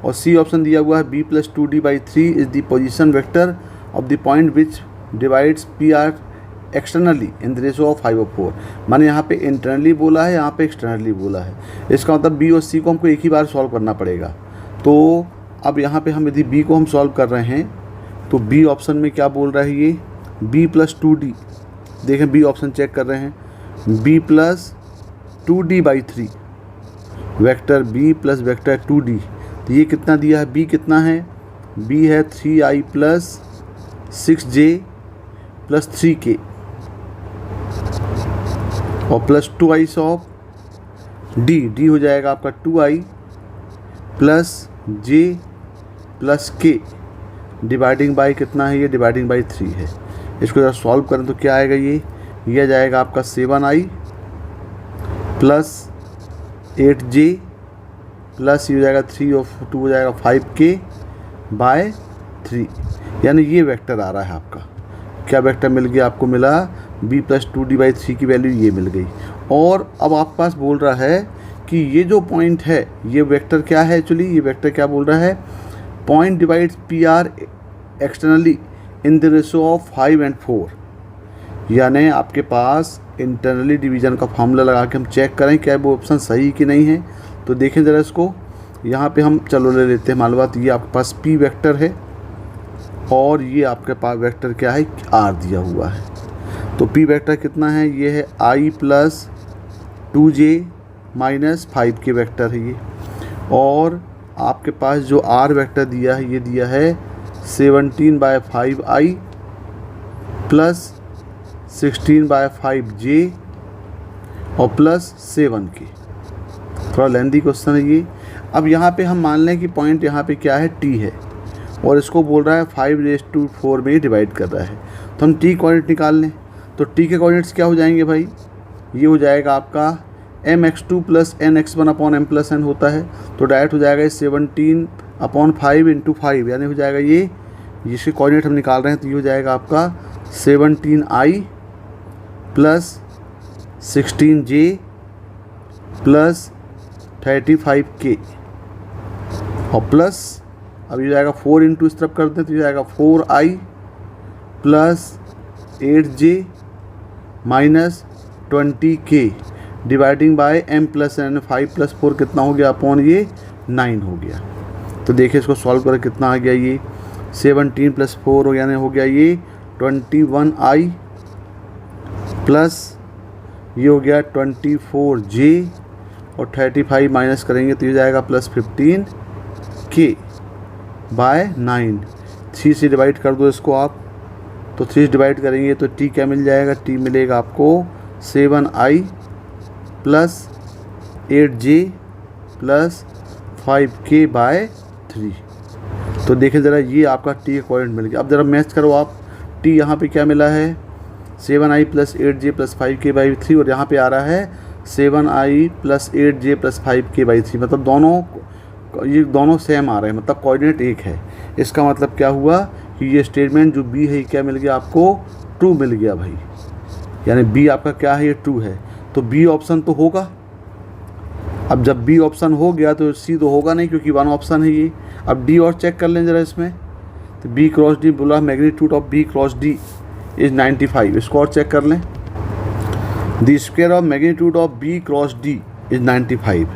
और सी ऑप्शन दिया हुआ है b + 2d/3 is the position vector of the point which divides PR externally in the ratio of 5 और 4। मैंने यहाँ पे internally बोला है, यहाँ पे एक्सटर्नली बोला है। इसका मतलब बी और सी को हमको एक ही बार सॉल्व करना पड़ेगा। तो अब यहाँ पे हम यदि बी को हम सॉल्व कर रहे हैं तो बी ऑप्शन में क्या बोल रहा है, ये b + 2d, देखें बी ऑप्शन चेक कर रहे हैं, b + 2d/3 vector b + vector 2d। तो ये कितना दिया है, b कितना है, b है 3i + 6j + 3k और +2i ऑफ d हो जाएगा आपका 2i + j + k dividing by कितना है, ये डिवाइडिंग बाई 3 है। इसको जरा सॉल्व करें तो क्या आएगा, ये आ जाएगा आपका 7i + 8j प्लस ये हो जाएगा 3 और 2 हो जाएगा 5k/3, यानी ये वेक्टर आ रहा है आपका। क्या वेक्टर मिल गया, आपको मिला b + 2d/3 की वैल्यू ये मिल गई। और अब आपके पास बोल रहा है कि ये जो पॉइंट है ये वेक्टर क्या है, एक्चुअली ये वेक्टर क्या बोल रहा है, point divides PR externally in the ratio of 5 and 4। यानी आपके पास इंटरनली डिवीज़न का फार्मूला लगा के हम चेक करें क्या वो ऑप्शन सही कि नहीं है। तो देखें ज़रा इसको, यहाँ पे हम चलो ले लेते हैं, मान लो बात ये आपके पास P वेक्टर है और ये आपके पास वेक्टर क्या है R दिया हुआ है। तो P वेक्टर कितना है, ये है I + 2j - 5 के वेक्टर है ये। और आपके पास जो R वेक्टर दिया है ये दिया है 17/5i + 16/5j और +7k। थोड़ा लेंदी क्वेश्चन है ये। अब यहाँ पे हम मान लें कि पॉइंट यहाँ पे क्या है, T है और इसको बोल रहा है 5⁴ में डिवाइड कर रहा है। तो हम T कोऑर्डिनेट निकाल लें। तो T के कोऑर्डिनेट्स क्या हो जाएंगे भाई, ये हो जाएगा आपका mx2 plus nx1 upon m plus n होता है, तो डायरेक्ट हो जाएगा 17/5 इंटू 5, यानी हो जाएगा ये जिसके कोऑर्डिनेट हम निकाल रहे हैं, तो ये हो जाएगा आपका 17i plus 16j plus 35k और प्लस अब ये जाएगा 4 इंटू इस तरफ कर दें तो ये जाएगा 4i plus 8j minus 20k dividing by m plus n, 5 plus 4 कितना हो गया अपॉन ये 9 हो गया। तो देखिए इसको सॉल्व करें कितना आ गया, ये 17 प्लस 4 यानी हो गया ये 21i प्लस ये हो गया 24j और 35 माइनस करेंगे तो ये जाएगा प्लस 15k बाय 9। 3 से डिवाइड कर दो इसको आप, तो 3 से डिवाइड करेंगे तो t क्या मिल जाएगा, t मिलेगा आपको 7i plus 8j plus 5k bye 3। तो देखें ज़रा ये आपका t का कोऑर्डिनेट मिल गया। अब ज़रा मैच करो आप, t यहाँ पे क्या मिला है 7i plus 8j plus 5k by 3 और यहाँ पे आ रहा है 7i plus 8j plus 5k by 3, मतलब ये दोनों सेम आ रहे हैं, मतलब कोऑर्डिनेट एक है। इसका मतलब क्या हुआ कि ये स्टेटमेंट जो b है क्या मिल गया आपको, ट्रू मिल गया भाई, यानी b आपका क्या है, ये ट्रू है। तो b ऑप्शन तो होगा। अब जब b ऑप्शन हो गया तो c तो होगा नहीं क्योंकि 1 ऑप्शन है ये। अब d और चेक कर लें ज़रा इसमें, तो b क्रॉस d बोला magnitude of b cross d is 95, इसको और चेक कर लें। The square of magnitude of b cross d is 95,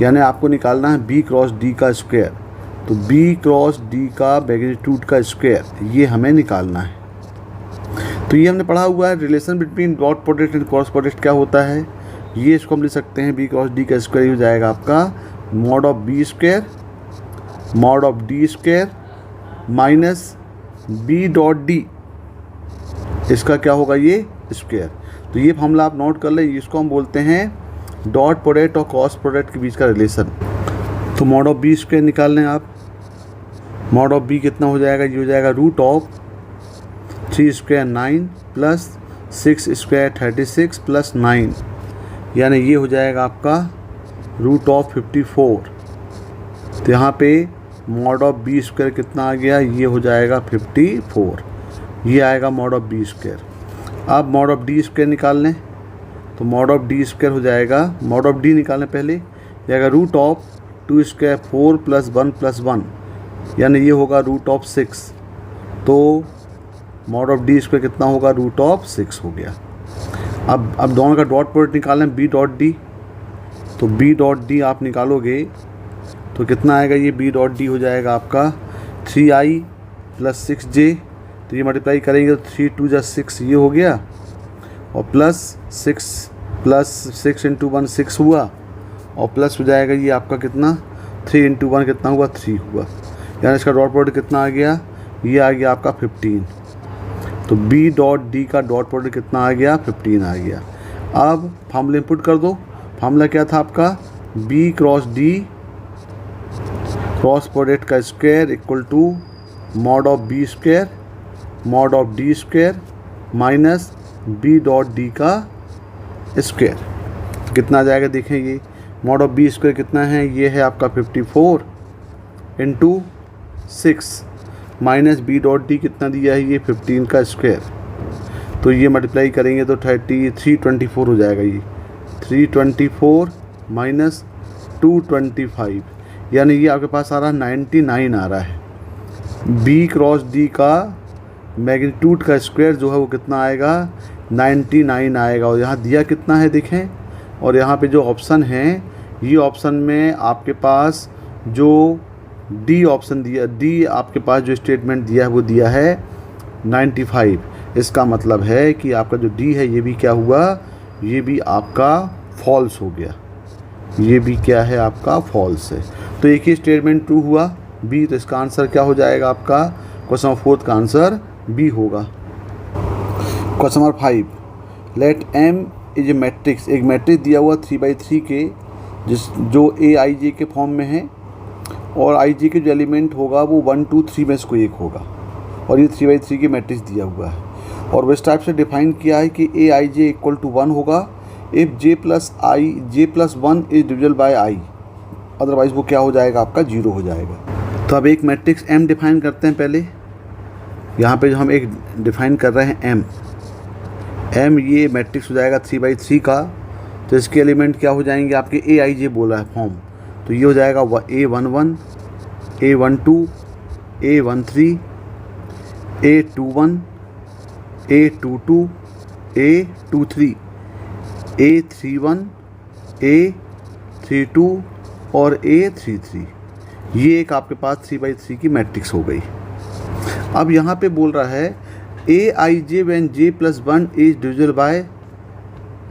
यानी आपको निकालना है b क्रॉस d का स्क्वायर। तो b क्रॉस d का मैग्नीट्यूड का स्क्वायर ये हमें निकालना है। तो ये हमने पढ़ा हुआ है relation between dot product and cross product क्या होता है, ये इसको हम लिख सकते हैं b क्रॉस d का स्क्वायर हो जाएगा आपका mod of b square mod of d square minus b dot d, इसका क्या होगा ये स्क्वायर। तो ये फॉर्मूला आप नोट कर लें, इसको हम बोलते हैं डॉट प्रोडक्ट और क्रॉस प्रोडक्ट के बीच का रिलेशन। तो मॉड ऑफ b स्क्वायर निकाल लें आप, मॉड ऑफ b कितना हो जाएगा, ये हो जाएगा root of 3 square 9 plus 6 square 36 plus 9, यानी ये हो जाएगा आपका रूट ऑफ 54। तो यहाँ पे मॉड ऑफ b स्क्वायर कितना आ गया, ये हो जाएगा 54, ये आएगा मॉड ऑफ b स्क्वायर। अब मॉड ऑफ d स्क्वायर निकाल लें, तो मॉड ऑफ d स्क्वायर हो जाएगा, मॉड ऑफ d निकालने पहले जाएगा root of 2 square 4 plus 1 plus 1, यानी ये होगा रूट ऑफ 6। तो मॉड ऑफ d स्क्वायर कितना होगा, रूट ऑफ 6 हो गया। अब दोनों का डॉट प्रोडक्ट निकालें b डॉट d, तो b डॉट d आप निकालोगे तो कितना आएगा, ये b डॉट d हो जाएगा आपका 3i प्लस 6j, तो ये मल्टीप्लाई करेंगे तो 3 2 6 ये हो गया और प्लस 6 इंटू 1 6 हुआ और प्लस हो जाएगा ये आपका कितना 3 इंटू 1 कितना हुआ 3 हुआ, यानी इसका डॉट प्रोडक्ट कितना आ गया, ये आ गया आपका 15। तो b डॉट d का डॉट प्रोडक्ट कितना आ गया, 15 आ गया। अब फार्मूला इनपुट कर दो, फार्मूला क्या था आपका, b cross d cross product का square equal to mod of b square mod of d square minus b dot d का स्क्वायर। तो कितना आ जाएगा, देखें ये मॉड ऑफ b स्क्वायर कितना है, ये है आपका 54 into 6 minus b dot d कितना दिया है, ये 15 का स्क्वायर। तो ये मल्टीप्लाई करेंगे तो 324 हो जाएगा, ये 324 माइनस 225, यानी ये आपके पास आ रहा है 99 आ रहा है। b क्रॉस d का मैग्नीट्यूड का स्क्वायर जो है वो कितना आएगा, 99 आएगा। और यहाँ दिया कितना है देखें, और यहाँ पे जो ऑप्शन है ये ऑप्शन में आपके पास जो डी ऑप्शन दिया, डी आपके पास जो स्टेटमेंट दिया है वो दिया है 95। इसका मतलब है कि आपका जो डी है ये भी क्या हुआ, ये भी आपका फॉल्स हो गया, ये भी क्या है आपका फॉल्स है। तो एक ही स्टेटमेंट ट्रू हुआ बी, तो इसका आंसर क्या हो जाएगा आपका, क्वेश्चन नंबर 4 का आंसर बी होगा। Question number 5, let m is a matrix, एक मैट्रिक्स दिया हुआ 3/3 के जो aij के फॉर्म में है और ij के जो एलिमेंट होगा वो 1 2 3 में से कोई एक होगा, और ये 3/3 की मैट्रिक्स दिया हुआ है और वो इस टाइप से डिफाइन किया है कि aij इक्वल टू 1 होगा if J plus one is divisible by I, otherwise वो क्या हो जाएगा, आपका 0 हो जाएगा। तो अब एक मैट्रिक्स M डिफाइन करते हैं। पहले यहाँ पे जो हम एक डिफाइन कर रहे हैं M ये मैट्रिक्स हो जाएगा 3/3 का। तो इसके एलिमेंट क्या हो जाएंगे, आपके AIJ बोला है फॉर्म, तो ये हो जाएगा A11, A12, A13, A21, A22, A23, A31, A32 और A33। ये एक आपके पास 3/3 की मैट्रिक्स हो गई। अब यहाँ पे बोल रहा है AIJ when J + 1 is divisible by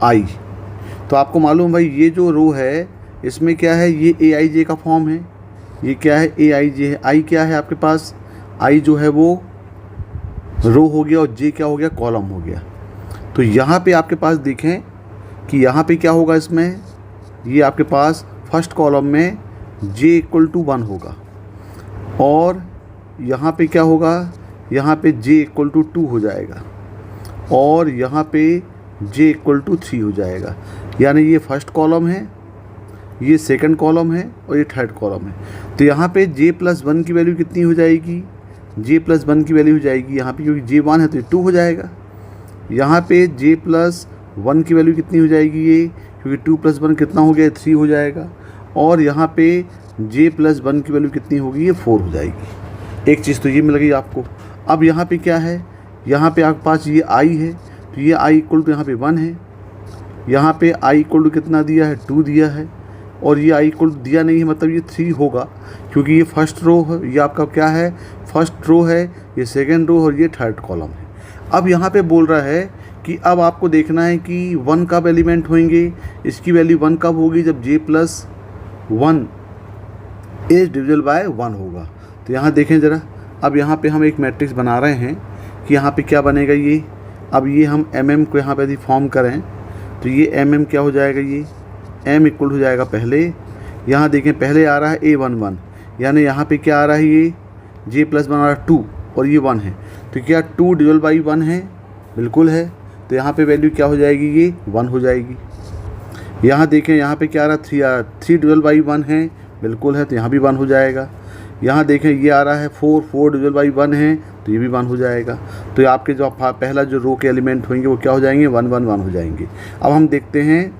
I। तो आपको मालूम भाई ये जो रो है इसमें क्या है, ये AIJ का फॉर्म है, ये क्या है, AIJ है। I क्या है आपके पास, I जो है वो रो हो गया और J क्या हो गया, कॉलम हो गया। तो यहाँ पे आपके पास देखें कि यहाँ पे क्या होगा, इसमें ये आपके पास फर्स्ट कॉलम में J = 1 होगा और यहाँ पे क्या होगा, यहाँ पे J = 2 हो जाएगा और यहाँ पे J = 3 हो जाएगा। यानी ये फर्स्ट कॉलम है, ये सेकंड कॉलम है और ये थर्ड कॉलम है। तो यहाँ पे J + 1 की वैल्यू कितनी हो जाएगी, J + 1 की वैल्यू हो जाएगी यहाँ पे, क्योंकि J 1 है तो ये 2 हो जाएगा। यहाँ पे J + 1 की वैल्यू कितनी हो जाएगी, ये क्योंकि 2 + 1 कितना हो गया, 3 हो जाएगा। और यहाँ पे J + 1 की वैल्यू कितनी होगी, ये 4 हो जाएगी। एक चीज़ तो ये मिल गई आपको। अब यहाँ पे क्या है, यहाँ पे आपके पास ये I है, तो ये I = यहाँ पे 1 है, यहाँ पे I = कितना दिया है, 2 दिया है, और ये I = दिया नहीं है, मतलब ये 3 होगा क्योंकि ये फर्स्ट रो है, ये आपका क्या है, फर्स्ट रो है, ये सेकेंड रो और ये थर्ड कॉलम है। अब यहाँ पे बोल रहा है कि अब आपको देखना है कि 1 कब एलिमेंट होंगे, इसकी वैल्यू 1 कब होगी, जब J + 1 इज डिविजिबल बाय 1 होगा। तो यहाँ देखें ज़रा, अब यहाँ पे हम एक मैट्रिक्स बना रहे हैं कि यहाँ पे क्या बनेगा, ये अब ये हम MM को यहाँ पे यदि फॉर्म करें तो ये MM क्या हो जाएगा, ये M = हो जाएगा पहले, यहाँ देखें पहले आ रहा है A11, यानी यहाँ पे क्या आ रहा है, ये J + 1 आ रहा है 2 और ये 1 है, तो क्या 2 डिविजिबल बाई 1 है, बिल्कुल है। तो यहाँ पे वैल्यू क्या हो जाएगी, ये 1 हो जाएगी। यहाँ देखें यहाँ पे क्या आ रहा है, 3 डिविजिबल बाई 1 है, बिल्कुल है, तो यहाँ भी 1 हो जाएगा। यहाँ देखें ये आ रहा है 4 डिविजिबल बाई 1 है, तो ये भी 1 हो जाएगा। तो आपके जो पहला जो रो के एलिमेंट होंगे वो क्या हो जाएंगे, 1 1 1 हो जाएंगे। अब हम देखते हैं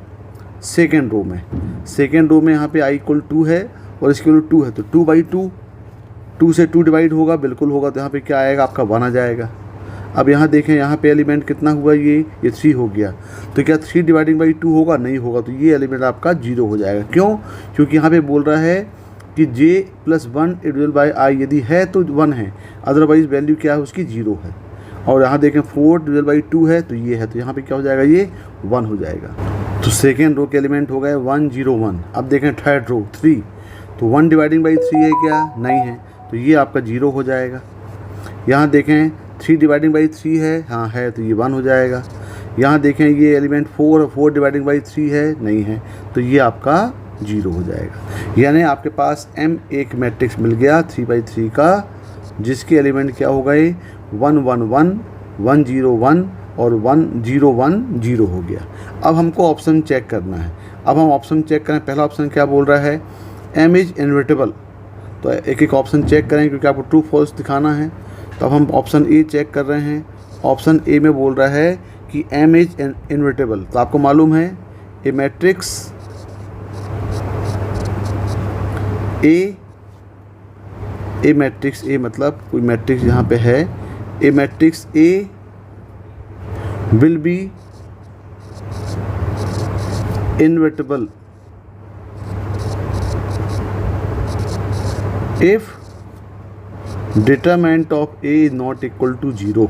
सेकेंड रो में। सेकेंड रो में यहाँ पे I = 2 है और इसकी वैल्यू 2 है, तो 2/2, 2 से 2 डिवाइड होगा, बिल्कुल होगा, तो यहाँ पे क्या आएगा, आपका 1 आ जाएगा। अब यहाँ देखें यहाँ पे एलिमेंट कितना हुआ, ये 3 हो गया, तो क्या 3/2 होगा, नहीं होगा, तो ये एलिमेंट आपका 0 हो जाएगा। क्यों, क्योंकि यहाँ पे बोल रहा है कि J + 1 डिविजिबल बाय I, यदि है तो 1 है, अदरवाइज वैल्यू क्या है उसकी 0 है। और यहाँ देखें 4 डिविजिबल बाई 2 है, तो ये है, तो यहाँ पे क्या हो जाएगा, ये 1 हो जाएगा। तो सेकेंड रो के एलिमेंट हो गए 1 0 1। अब देखें थर्ड रो 3, तो 1/3 है क्या, नहीं है, तो ये आपका 0 हो जाएगा। यहाँ देखें 3/3 है, हाँ है, तो ये 1 हो जाएगा। यहाँ देखें ये एलिमेंट 4/3 है, नहीं है, तो ये आपका 0 हो जाएगा। यानी आपके पास M एक मैट्रिक्स मिल गया 3/3 का, जिसके एलिमेंट क्या हो गए, 1 1 1 1 0 1 और 1 0 1 0 हो गया। अब हमको ऑप्शन चेक करना है। अब हम ऑप्शन चेक करें, पहला ऑप्शन क्या बोल रहा है, M इज़ इनवर्टिबल। तो एक एक ऑप्शन चेक करें क्योंकि आपको ट्रू फॉल्स दिखाना है। तो अब हम ऑप्शन ए चेक कर रहे हैं। ऑप्शन ए में बोल रहा है कि M इज़ इनवर्टिबल। तो आपको मालूम है ए मैट्रिक्स ए मैट्रिक्स ए मतलब कोई मैट्रिक्स यहाँ पे है, A matrix A will be invertible if determinant of A is not equal to 0।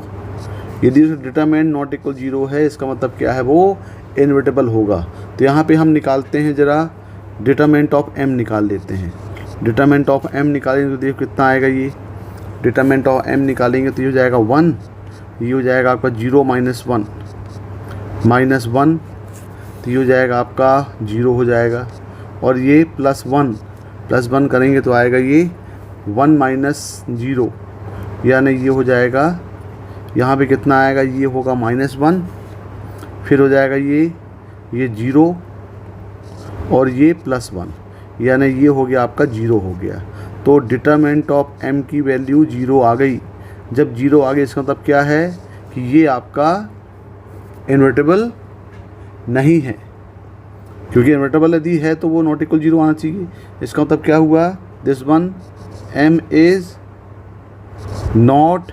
यदि उसका डिटरमिनेंट नॉट इक्वल 0 है, इसका मतलब क्या है, वो इनवर्टिबल होगा। तो यहाँ पे हम निकालते हैं, ज़रा डिटरमिनेंट ऑफ M निकाल लेते हैं। डिटरमिनेंट ऑफ M निकालेंगे तो देखो कितना आएगा, ये डिटरमिनेंट ऑफ M निकालेंगे तो ये हो जाएगा 1, ये हो जाएगा आपका 0 -1 -1, तो ये हो जाएगा आपका 0 हो जाएगा। और ये +1 करेंगे तो आएगा ये 1 -0, यानी ये हो जाएगा, यहाँ पे कितना आएगा, ये होगा -1, फिर हो जाएगा ये ये 0 और ये +1, यानी ये हो गया आपका 0 हो गया। तो डिटरमिनेंट ऑफ m की वैल्यू 0 आ गई। जब 0 आ गई इसका मतलब क्या है कि ये आपका इन्वर्टेबल नहीं है, क्योंकि इन्वर्टेबल यदि है तो वो नॉट इक्वल 0 आना चाहिए। इसका मतलब क्या हुआ, this one m is not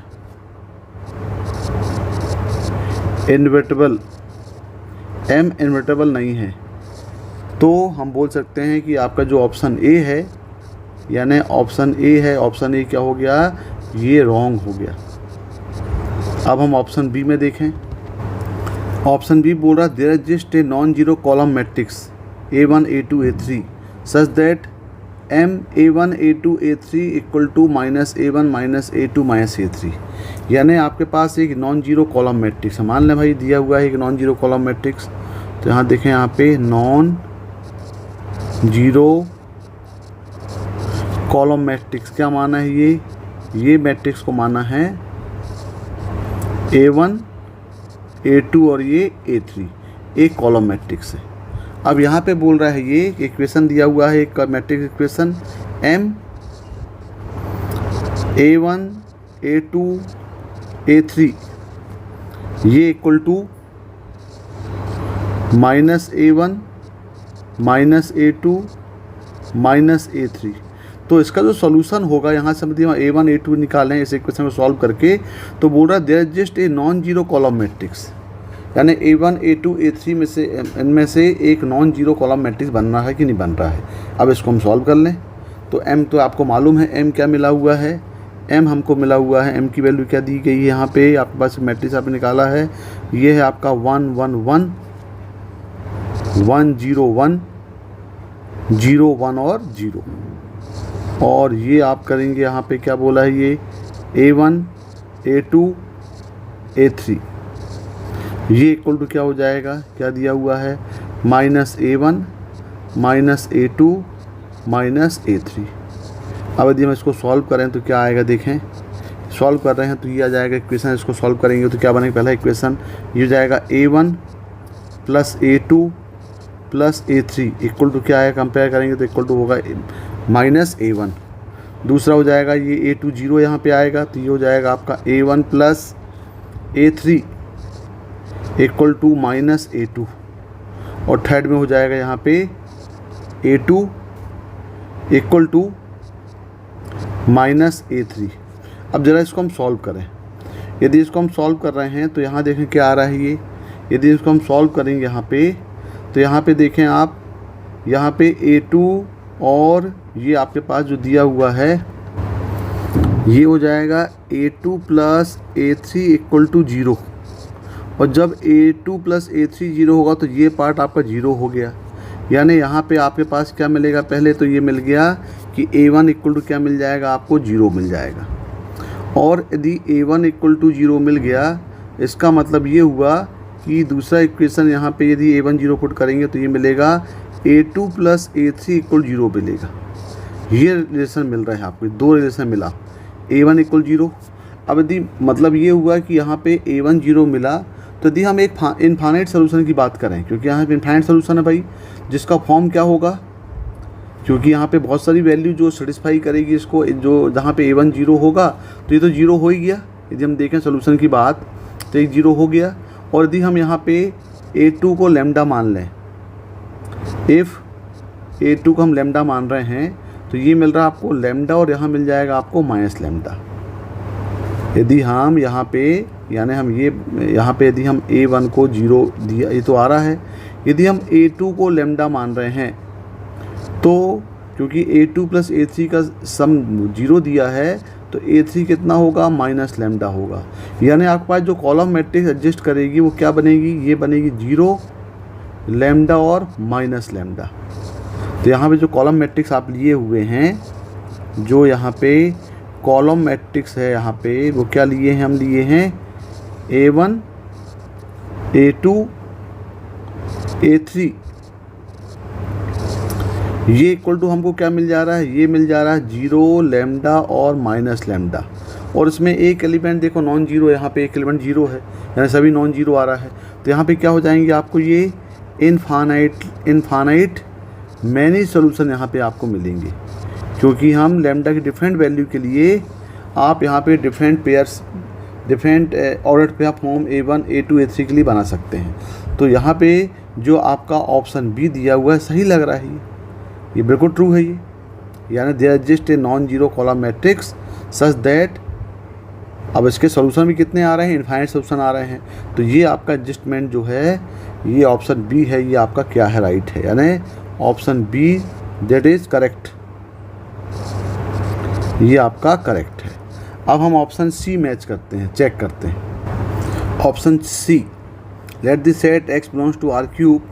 invertible, m invertible नहीं है। तो हम बोल सकते हैं कि आपका जो ऑप्शन ए है, यानी ऑप्शन ए है, ऑप्शन ए क्या हो गया, ये रॉन्ग हो गया। अब हम ऑप्शन बी में देखें। ऑप्शन बी बोल रहा है there is just a non zero column matrix A1 A2 A3 such that M A1 A2 A3 equal to -A1 -A2 -A3, यानी आपके पास एक नॉन जीरो कॉलम मैट्रिक्स है। मान लें भाई दिया हुआ है एक नॉन जीरो कॉलम मैट्रिक्स, तो यहाँ देखें यहाँ पे नॉन जीरो कॉलम मैट्रिक्स क्या माना है, ये मैट्रिक्स को माना है A1 A2 और ये A3 एक कॉलम मैट्रिक्स है। अब यहाँ पे बोल रहा है ये इक्वेशन दिया हुआ है, एक matrix equation M A1 A2 A3 ये equal to -A1 -A2 -A3। तो इसका जो सॉल्यूशन होगा यहाँ से मतलब A1 A2 निकालें इस इक्वेशन को सॉल्व करके, तो बोल रहा है there is just a non zero column matrix, यानी A1 A2 A3 में से इनमें से एक नॉन जीरो कॉलम मैट्रिक्स बन रहा है कि नहीं बन रहा है। अब इसको हम सॉल्व कर लें। तो M तो आपको मालूम है M क्या मिला हुआ है, M हमको मिला हुआ है, M की वैल्यू क्या दी गई है यहाँ पे, आपके पास मैट्रिक्स आपने निकाला है, ये है आपका 1 1 1 1 0 1 0 1 और 0, और ये आप करेंगे यहाँ पे क्या बोला है ये A1 A2 A3 ये इक्वल टू क्या हो जाएगा, क्या दिया हुआ है -A1 -A2 -A3। अब यदि हम इसको सॉल्व करें तो क्या आएगा, देखें सॉल्व कर रहे हैं तो ये आ जाएगा इक्वेशन। इसको सॉल्व करेंगे तो क्या बनेगा, पहला इक्वेशन ये हो जाएगा A1 + A2 + A3 equal to क्या आएगा, कंपेयर करेंगे तो इक्वल टू होगा -A1। दूसरा हो जाएगा ये A2 0 यहाँ पे आएगा, तो ये हो जाएगा आपका A1 + A3 equal to -A2, और थर्ड में हो जाएगा यहाँ पे A2 इक्वल टू -A3। अब ज़रा इसको हम सॉल्व करें। यदि इसको हम सॉल्व कर रहे हैं तो यहाँ देखें क्या आ रहा है ये, यदि इसको हम सॉल्व करेंगे यहाँ पे, तो यहाँ पे देखें आप, यहाँ पे A2 और ये आपके पास जो दिया हुआ है ये हो जाएगा A2 + A3 इक्वल टू 0, और जब A2 + A3 0 होगा तो ये पार्ट आपका 0 हो गया, यानी यहाँ पे आपके पास क्या मिलेगा, पहले तो ये मिल गया कि A1 इक्वल टू क्या मिल जाएगा, आपको 0 मिल जाएगा। और यदि A1 इक्वल टू 0 मिल गया, इसका मतलब ये हुआ कि दूसरा इक्वेशन यहाँ पे यदि A1 0 पुट करेंगे तो ये मिलेगा A2 + A3 इक्वल 0 मिलेगा। ये रिलेशन मिल रहा है आपको, दो रिलेशन मिला, A1 इक्वल 0। अब यदि मतलब ये हुआ कि यहाँ पे A1 0 मिला, तो यदि हम एक इनफाइनाइट सोल्यूशन की बात करें, क्योंकि यहाँ पे इनफाइनाइट सोल्यूशन है भाई, जिसका फॉर्म क्या होगा, क्योंकि यहाँ पे बहुत सारी वैल्यू जो सेटिस्फाई करेगी इसको, जो जहाँ पे A1 0 होगा तो ये तो 0 हो ही गया। यदि हम देखें सोल्यूशन की बात तो एक 0 हो गया, और यदि हम यहाँ पे A2 को लैम्डा मान लें, इफ़ A2 को हम लैम्डा मान रहे हैं, तो ये मिल रहा है आपको लैम्डा, और यहाँ मिल जाएगा आपको -λ। यदि हम यहाँ पे, यानी हम ये यहाँ पे यदि हम A1 को 0 दिया, ये तो आ रहा है, यदि हम A2 को लैम्डा मान रहे हैं, तो क्योंकि A2 + A3 का सम 0 दिया है, तो A3 कितना होगा, -λ होगा। यानी आपके पास जो कॉलम मैट्रिक्स एडजस्ट करेगी वो क्या बनेगी, ये बनेगी 0 λ और -λ। तो यहाँ पे जो कॉलम मैट्रिक्स आप लिए हुए हैं, जो यहाँ पे कॉलम मैट्रिक्स है यहाँ पे, वो क्या लिए हैं, हम लिए हैं A1 A2 A3, ये इक्वल टू हमको क्या मिल जा रहा है, ये मिल जा रहा है 0 λ और -λ, और इसमें एक एलिमेंट देखो नॉन जीरो, यहाँ पे एक एलिमेंट 0 है, यानी सभी नॉन जीरो आ रहा है। तो यहाँ पे क्या हो जाएंगे आपको, ये इनफाइनाइट मैनी सोल्यूशन यहाँ पे आपको मिलेंगे, क्योंकि हम लैम्डा की डिफरेंट वैल्यू के लिए आप यहाँ पे डिफरेंट पेयर्स डिफरेंट ऑर्डर पे आप फॉर्म A1 A2 A3 के लिए बना सकते हैं। तो यहाँ पे जो आपका ऑप्शन बी दिया हुआ है सही लग रहा है, ये बिल्कुल ट्रू है ये, यानी there exist a non zero column matrix such that. अब इसके सॉल्यूशन भी कितने आ रहे हैं, इनफाइनाइट सॉल्यूशन आ रहे हैं। तो ये आपका एडजस्टमेंट जो है ये ऑप्शन बी है, ये आपका क्या है, राइट है, यानी option B that is correct, ये आपका करेक्ट है। अब हम ऑप्शन सी मैच करते हैं, चेक करते हैं। Option C, let the set x belongs to R cube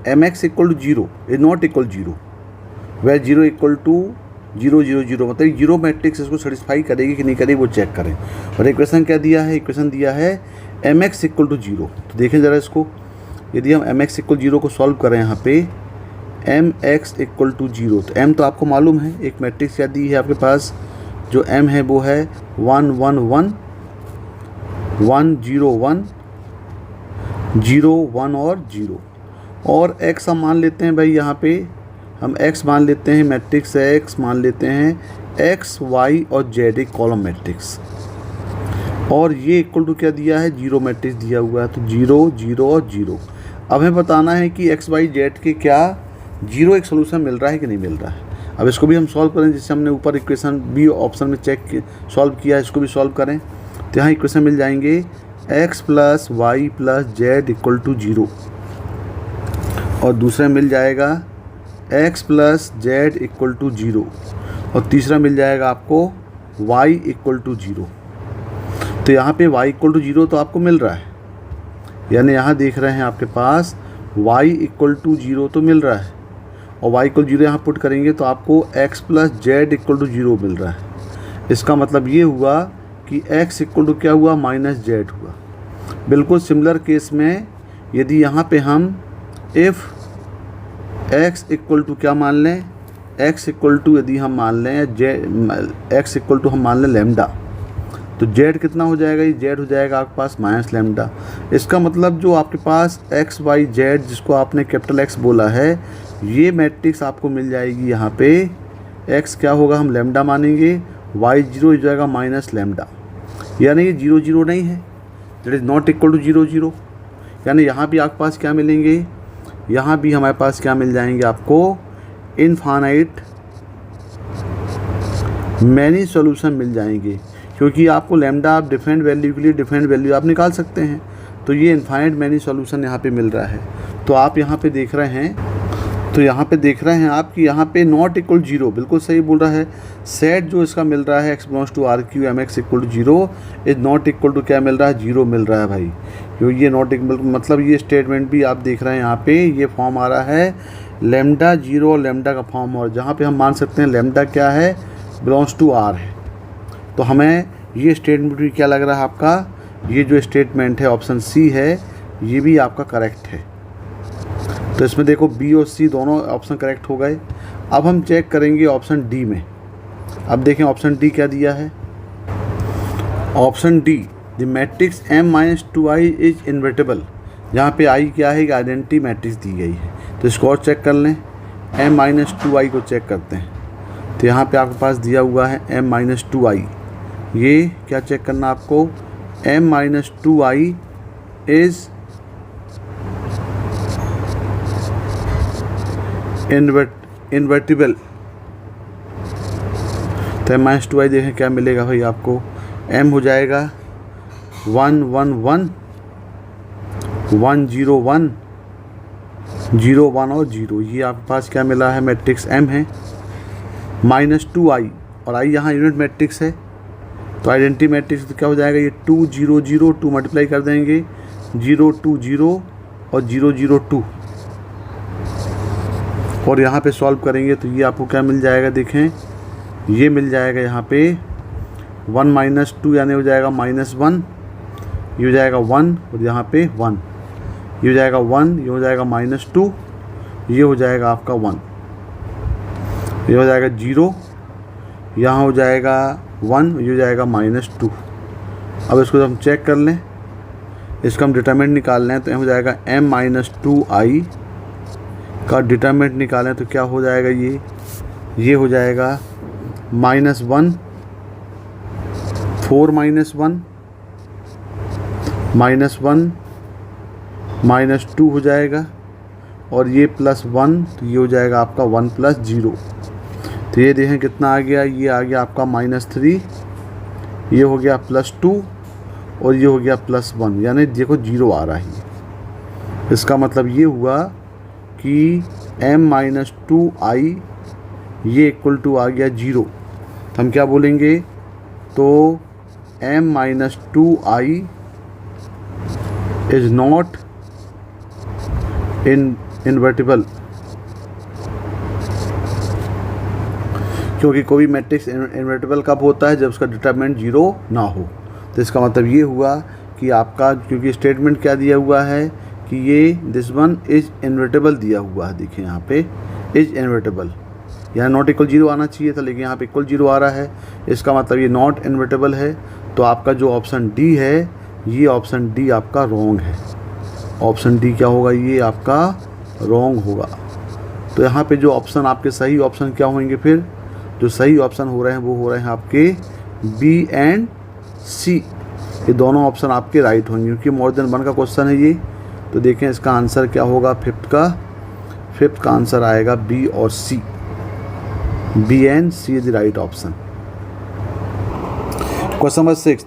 mx equal to 0 is not equal 0 where 0 equal to 0 0 0, मतलब जीरो मैट्रिक्स इसको सेटिस्फाई करेगी कि नहीं करेगी वो चेक करें। और इक्वेशन क्या दिया है, इक्वेशन दिया है mx इक्वल टू 0। तो देखें ज़रा इसको, यदि हम mx इक्वल 0 को सॉल्व करें यहाँ पे mx इक्वल टू 0, तो m तो आपको मालूम है, एक मैट्रिक्स क्या दी है आपके पास, जो m है वो है 1 1 1 1 0 1 0 1 और 0। और x हम मान लेते हैं भाई, यहाँ पे हम x मान लेते हैं, मैट्रिक्स x मान लेते हैं x y और z एक कॉलम मैट्रिक्स, और ये इक्वल टू क्या दिया है, जीरो मैट्रिक्स दिया हुआ है, तो 0 0 और 0। अब हमें बताना है कि x y z के क्या जीरो एक सोल्यूशन मिल रहा है कि नहीं मिल रहा है। अब इसको भी हम सॉल्व करें, जिससे हमने ऊपर इक्वेशन बी ऑप्शन में सॉल्व किया, इसको भी सॉल्व करें। तो यहाँ इक्वेशन मिल जाएंगे x plus Y plus Z equal to 0, और दूसरा मिल जाएगा x plus Z equal to 0, और तीसरा मिल जाएगा आपको y इक्वल टू 0। तो यहाँ पे y इक्वल टू 0 तो आपको मिल रहा है, यानी यहाँ देख रहे हैं आपके पास y इक्वल टू 0 तो मिल रहा है, और y इक्वल 0 यहाँ पुट करेंगे तो आपको x plus Z equal to 0 मिल रहा है। इसका मतलब ये हुआ कि x इक्वल टू क्या हुआ, माइनस जेड हुआ। बिल्कुल सिमिलर केस में यदि यहाँ पे हम इफ़ x इक्वल टू क्या मान लें, x इक्वल टू यदि हम मान लें x इक्वल टू हम मान लें लैम्डा, तो z कितना हो जाएगा, ये z हो जाएगा आपके पास माइनस लैम्डा। इसका मतलब जो आपके पास x y z जिसको आपने कैपिटल X बोला है, ये मैट्रिक्स आपको मिल जाएगी। यहाँ पे x क्या होगा, हम लैम्डा मानेंगे, y 0 हो जाएगा माइनस लैम्डा, यानी ये 0 0 नहीं है, that is not equal to 0 0। यानी यहाँ भी आपके पास क्या मिलेंगे, यहाँ भी हमारे पास क्या मिल जाएंगे आपको, इनफाइनाइट मैनी सॉल्यूशन मिल जाएंगे, क्योंकि आपको लैम्डा आप डिफरेंट वैल्यू के लिए डिफरेंट वैल्यू आप निकाल सकते हैं। तो ये इनफाइनाइट मैनी सॉल्यूशन यहाँ पे मिल रहा है। तो आप यहाँ पे देख रहे हैं, आप कि यहाँ पे नॉट इक्वल 0 बिल्कुल सही बोल रहा है। सेट जो इसका मिल रहा है x belongs to R cube mx equal to 0 is not equal to क्या मिल रहा है, 0 मिल रहा है भाई। क्योंकि ये नॉट इक्वल मतलब ये स्टेटमेंट भी आप देख रहे हैं, यहाँ पे ये फॉर्म आ रहा है लैम्डा 0 और लैम्डा का फॉर्म, और जहाँ पे हम मान सकते हैं लैम्डा क्या है, बिलोंग्स टू R है। तो हमें ये स्टेटमेंट भी क्या लग रहा है आपका, ये जो स्टेटमेंट है ऑप्शन सी है, ये भी आपका करेक्ट है। तो इसमें देखो बी और सी दोनों ऑप्शन करेक्ट हो गए। अब हम चेक करेंगे ऑप्शन डी में। अब देखें ऑप्शन डी क्या दिया है, option D the matrix m-2i is invertible, जहाँ पे i क्या है, एक आइडेंटिटी मैट्रिक्स दी गई है। तो इसको और चेक कर लें, m-2i को चेक करते हैं। तो यहाँ पे आपके पास दिया हुआ है m-2i, ये क्या चेक करना आपको, m-2i इज़ इन्वर्टिबल। तो m-2i देखें क्या मिलेगा भाई आपको, m हो जाएगा 1 1 1 1 0 1 0 1 और 0। ये आपके पास क्या मिला है, मैट्रिक्स m है, -2i, और i यहाँ यूनिट मैट्रिक्स है, तो आइडेंटिटी मैट्रिक्स तो क्या हो जाएगा, ये 2 0 0 2 मल्टीप्लाई कर देंगे, 0 2 0 और 0 0 2, और यहाँ पे सॉल्व करेंगे तो ये आपको क्या मिल जाएगा, देखें ये मिल जाएगा यहाँ पे 1 माइनस 2 यानी हो जाएगा -1, ये हो जाएगा 1, और यहाँ पे 1, ये हो जाएगा 1, ये हो जाएगा -2, ये हो जाएगा आपका 1, ये हो जाएगा 0, यहाँ हो जाएगा 1, ये हो जाएगा -2। अब इसको हम चेक कर लें, इसका हम डिटरमिनेंट निकाल लें तो हो जाएगा m माइनस 2i का डिटरमिनेंट निकालें तो क्या हो जाएगा, ये हो जाएगा -1, 4 -1 -1 -2 हो जाएगा, और ये +1 तो ये हो जाएगा आपका 1 + 0। तो ये देखें कितना आ गया, ये आ गया आपका -3, ये हो गया +2 और ये हो गया +1, यानी देखो 0 आ रहा है। इसका मतलब ये हुआ कि m माइनस 2i ये इक्वल टू आ गया 0। तो हम क्या बोलेंगे, तो m minus 2i is not invertible, क्योंकि कोई मैट्रिक्स इन्वर्टिबल कब होता है, जब उसका डिटरमिनेंट 0 ना हो। तो इसका मतलब ये हुआ कि आपका, क्योंकि स्टेटमेंट क्या दिया हुआ है कि ये दिस वन इज इन्वर्टिबल दिया हुआ है, देखिए यहाँ पे इज इन्वर्टिबल, यहाँ नॉट इक्वल 0 आना चाहिए था लेकिन यहाँ पे इक्वल 0 आ रहा है। इसका मतलब ये नॉट इन्वर्टिबल है। तो आपका जो ऑप्शन डी है, ये ऑप्शन डी आपका रॉन्ग है। ऑप्शन डी क्या होगा, ये आपका रॉन्ग होगा। तो यहाँ पे जो ऑप्शन आपके सही ऑप्शन क्या होंगे, फिर जो सही ऑप्शन हो रहे हैं वो हो रहे हैं आपके बी एंड सी, ये दोनों ऑप्शन आपके राइट होंगे, क्योंकि मोर देन 1 का क्वेश्चन है ये। तो देखें इसका आंसर क्या होगा, फिफ्थ का आंसर आएगा बी और C, B and C is the right option. Question number 6,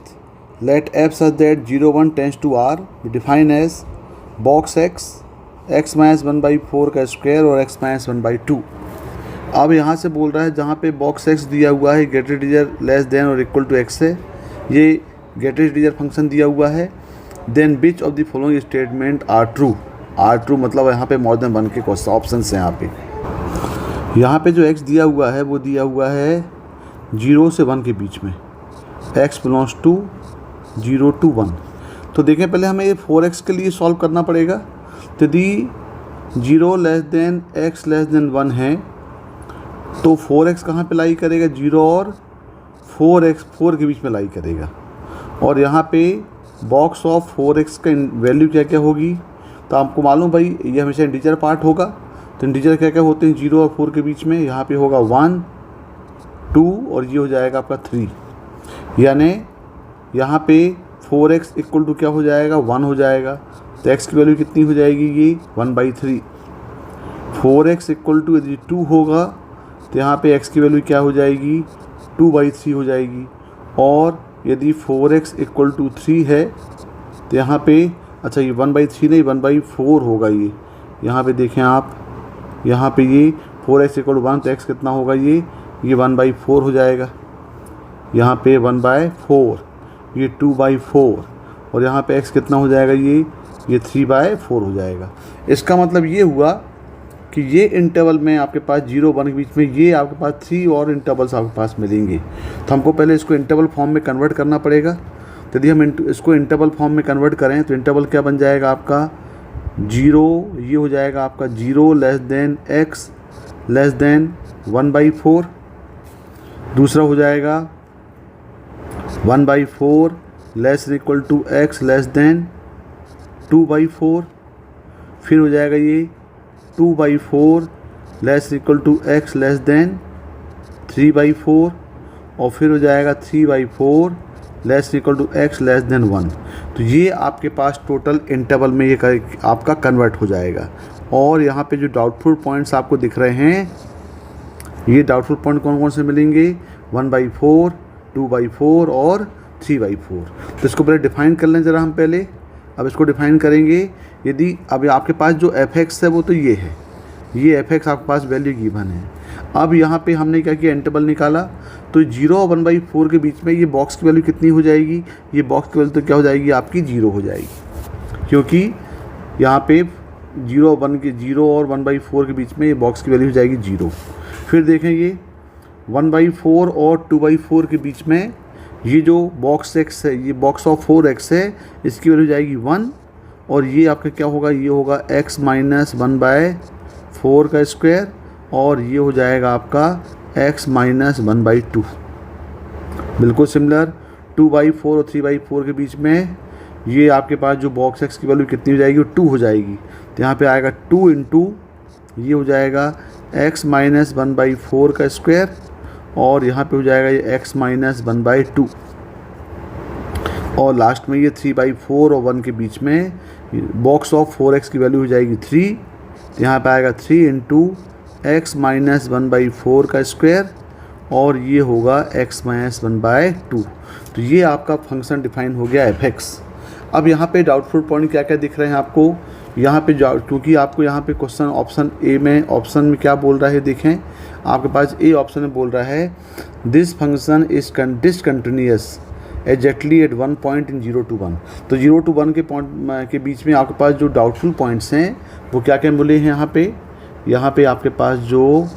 let f such that 0 1 tends to r be defined as box x minus 1/4 का स्क्वायर और x minus 1/2। अब यहाँ से बोल रहा है जहाँ पे बॉक्स x दिया हुआ है ग्रेटर इंटीजर लेस देन और इक्वल टू x है, ये ग्रेटर इंटीजर फंक्शन दिया हुआ है, then which of the following statement are true, मतलब यहाँ पे मोर देन 1 के क्वेश्चन ऑप्शन हैं। यहाँ पे जो x दिया हुआ है वो दिया हुआ है 0 से 1 के बीच में, x बिलोंग्स टू 0 to 1। तो देखें पहले हमें ये 4x के लिए सॉल्व करना पड़ेगा। तो यदि 0 less than x less than 1 है तो 4x कहाँ पे लाई करेगा, 0 और 4 के बीच में लाई करेगा। और यहाँ पे बॉक्स ऑफ 4x का वैल्यू क्या क्या होगी, तो आपको मालूम भाई ये हमेशा इंटीजर पार्ट होगा। तो इंटीजर क्या क्या होते हैं 0 और 4 के बीच में, यहाँ पे होगा 1 2 और ये हो जाएगा आपका 3, यानी यहाँ पे 4x इक्वल टू क्या हो जाएगा 1 हो जाएगा। तो x की वैल्यू कितनी हो जाएगी, ये 1/3। 4x इक्वल टू यदि 2 होगा तो यहाँ पे x की वैल्यू क्या हो जाएगी 2/3 हो जाएगी। और यदि 4x इक्वल टू 3 है तो यहाँ पे अच्छा ये 1/3 नहीं 1/4 होगा। ये यहाँ पे देखें आप, यहाँ पे ये 4x इक्वल टू 1 तो x कितना होगा, ये 1/4 हो जाएगा। यहाँ पे 1/4, ये 2/4 और यहाँ पे x कितना हो जाएगा, ये 3/4 हो जाएगा। इसका मतलब ये हुआ कि ये इंटरवल में आपके पास 0 1 के बीच में ये आपके पास 3 और इंटरवल्स आपके पास मिलेंगे। तो हमको पहले इसको इंटरवल फॉर्म में कन्वर्ट करना पड़ेगा। तो यदि हम इसको इंटरवल फॉर्म में कन्वर्ट करें तो इंटरवल क्या बन जाएगा आपका 0, ये हो जाएगा आपका 0 less than x less than 1/4, दूसरा हो जाएगा 1/4 less equal to x less than 2/4, फिर हो जाएगा ये 2/4 less equal to x less than 3/4 और फिर हो जाएगा 3/4 less equal to x less than 1। तो ये आपके पास टोटल इंटरवल में ये आपका कन्वर्ट हो जाएगा। और यहाँ पे जो डाउटफुल पॉइंट्स आपको दिख रहे हैं, ये डाउटफुल पॉइंट कौन कौन से मिलेंगे, 1/4 2/4 और 3/4। तो इसको पहले डिफाइन कर लें ज़रा हम पहले। अब इसको डिफाइन करेंगे। यदि अब आपके पास जो f(x) है वो तो ये है, ये f(x) आपके पास वैल्यू गिवन है। अब यहाँ पे हमने क्या किया, इंटरवल निकाला। तो 0 और 1/4 के बीच में ये बॉक्स की वैल्यू कितनी हो जाएगी, ये बॉक्स की वैल्यू तो क्या हो जाएगी आपकी 0 हो जाएगी, क्योंकि यहाँ पे 0 और 1/4 के बीच में ये बॉक्स की वैल्यू हो जाएगी 0। फिर देखें ये 1/4 और 2/4 के बीच में ये जो बॉक्स x है, ये बॉक्स ऑफ 4x है, इसकी वैल्यू जाएगी 1। और ये आपका क्या होगा, ये होगा x माइनस 1/4 का स्क्वायर और ये हो जाएगा आपका x माइनस 1/2। बिल्कुल सिमिलर 2/4 और 3/4 के बीच में ये आपके पास जो बॉक्स एक्स की वैल्यू कितनी हो जाएगी, वो 2 हो जाएगी। तो यहाँ पे आएगा 2 इंटू ये हो जाएगा x माइनस 1/4 का स्क्वायर, और यहाँ पे हो जाएगा ये x माइनस 1/2, और लास्ट में ये 3/4 और 1 के बीच में बॉक्स ऑफ 4x की वैल्यू हो जाएगी 3। तो यहाँ पे आएगा 3 इंटू x माइनस 1/4 का स्क्वायर, और ये होगा x माइनस 1/2। तो ये आपका फंक्शन डिफाइन हो गया f(x). अब यहाँ पे डाउटफुल पॉइंट क्या क्या दिख रहे हैं आपको यहाँ पे, क्योंकि आपको यहाँ पे क्वेश्चन ऑप्शन ए में, ऑप्शन में क्या बोल रहा है, देखें आपके पास ए ऑप्शन में बोल रहा है this function is discontinuous exactly at 1 point in 0 to 1। तो 0 to 1 के पॉइंट के बीच में आपके पास जो डाउटफुल पॉइंट्स हैं वो क्या क्या बोले हैं यहाँ पे आपके पास जो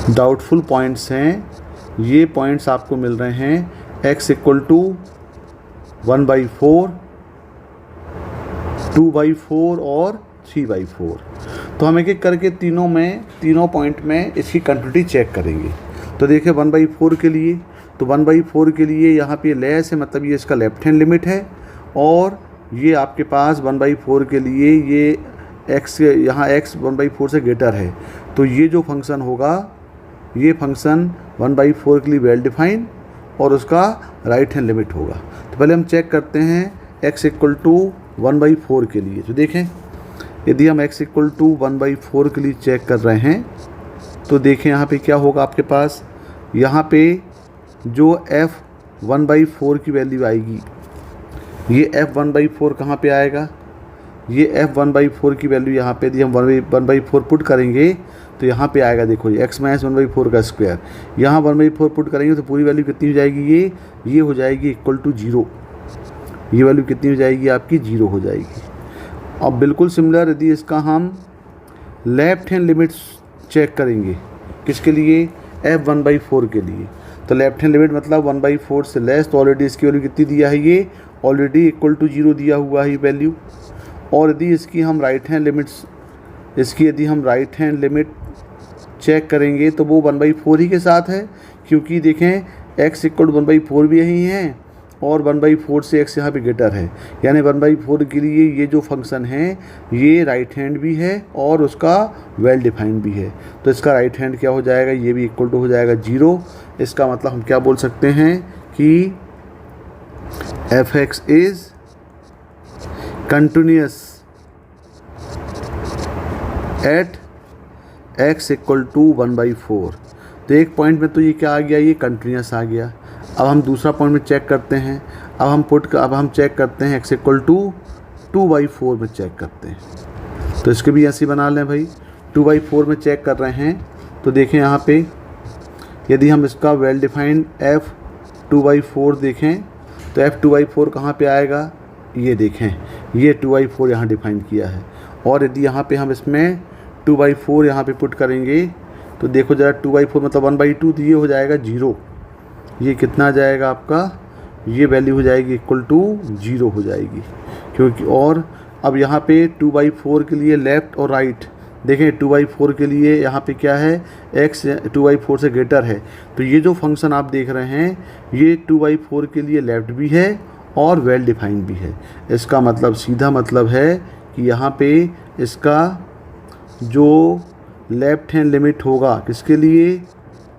डाउटफुल पॉइंट्स हैं, ये पॉइंट्स आपको मिल रहे हैं x इक्वल टू 1/4, 2/4 और 3/4। तो हम एक एक करके तीनों पॉइंट में इसकी कंटिन्यूटी चेक करेंगे। तो देखिए 1/4 के लिए, तो 1/4 के लिए यहाँ पे लेस है, मतलब ये इसका लेफ्ट हैंड लिमिट है, और ये आपके पास 1/4 के लिए ये x, यहाँ x 1/4 से ग्रेटर है। तो ये जो फंक्शन होगा, ये फंक्शन 1/4 के लिए वेल डिफाइन और उसका राइट हैंड लिमिट होगा। तो पहले हम चेक करते हैं x इक्वल टू 1/4 के लिए। तो देखें यदि हम x इक्वल टू 1/4 के लिए चेक कर रहे हैं, तो देखें यहाँ पे क्या होगा आपके पास, यहाँ पे जो f 1/4 की वैल्यू आएगी, ये f 1/4 कहाँ पे आएगा, ये f 1/4 की वैल्यू यहाँ पे यदि हम 1/4 पुट करेंगे तो यहाँ पे आएगा, देखो ये x माइनस 1/4 का स्क्वायर, यहाँ 1/4 पुट करेंगे तो पूरी वैल्यू कितनी हो जाएगी, ये हो जाएगी इक्वल टू 0। ये वैल्यू कितनी हो जाएगी आपकी, 0 हो जाएगी। अब बिल्कुल सिमिलर यदि इसका हम लेफ्ट हैंड लिमिट चेक करेंगे, किसके लिए, f 1/4 के लिए, तो लेफ्ट हैंड लिमिट मतलब 1/4 से लेस, तो ऑलरेडी इसकी वैल्यू कितनी दिया है, ये ऑलरेडी इक्वल टू 0 दिया हुआ है वैल्यू। और यदि इसकी हम राइट हैंड लिमिट चेक करेंगे तो वो 1/4 ही के साथ है, क्योंकि देखें x इक्वल टू 1/4 भी यही है और 1/4 से x यहाँ पे ग्रेटर है, यानी 1/4 के लिए ये जो फंक्शन है ये राइट हैंड भी है और उसका वेल डिफाइंड भी है। तो इसका राइट हैंड क्या हो जाएगा, ये भी इक्वल टू हो जाएगा 0। इसका मतलब हम क्या बोल सकते हैं कि f(x) is continuous at x equal to 1/4। तो एक पॉइंट में तो ये क्या आ गया, ये कंटिन्यूअस आ गया। अब हम दूसरा पॉइंट में चेक करते हैं, अब हम चेक करते हैं x इक्वल टू 2/4 में चेक करते हैं। तो इसके भी ऐसे बना लें भाई, 2/4 में चेक कर रहे हैं। तो देखें यहाँ पे यदि हम इसका वेल डिफाइंड f 2/4 देखें तो f 2/4 कहाँ पे आएगा, ये देखें ये 2/4 यहाँ डिफाइन किया है। और यदि यहाँ पे हम इसमें 2/4 यहाँ पे पुट करेंगे तो देखो ज़रा 2/4 मतलब 1/2, तो ये हो जाएगा 0। ये कितना आ जाएगा आपका, ये वैल्यू हो जाएगी इक्वल टू 0 हो जाएगी, क्योंकि और अब यहाँ पे 2/4 के लिए लेफ़्ट और राइट देखें, 2/4 के लिए यहाँ पे क्या है, x 2/4 से ग्रेटर है। तो ये जो फंक्शन आप देख रहे हैं ये 2/4 के लिए लेफ़्ट भी है और वेल डिफाइंड भी है। इसका मतलब सीधा मतलब है कि यहाँ पे इसका जो लेफ्ट हैंड लिमिट होगा किसके लिए,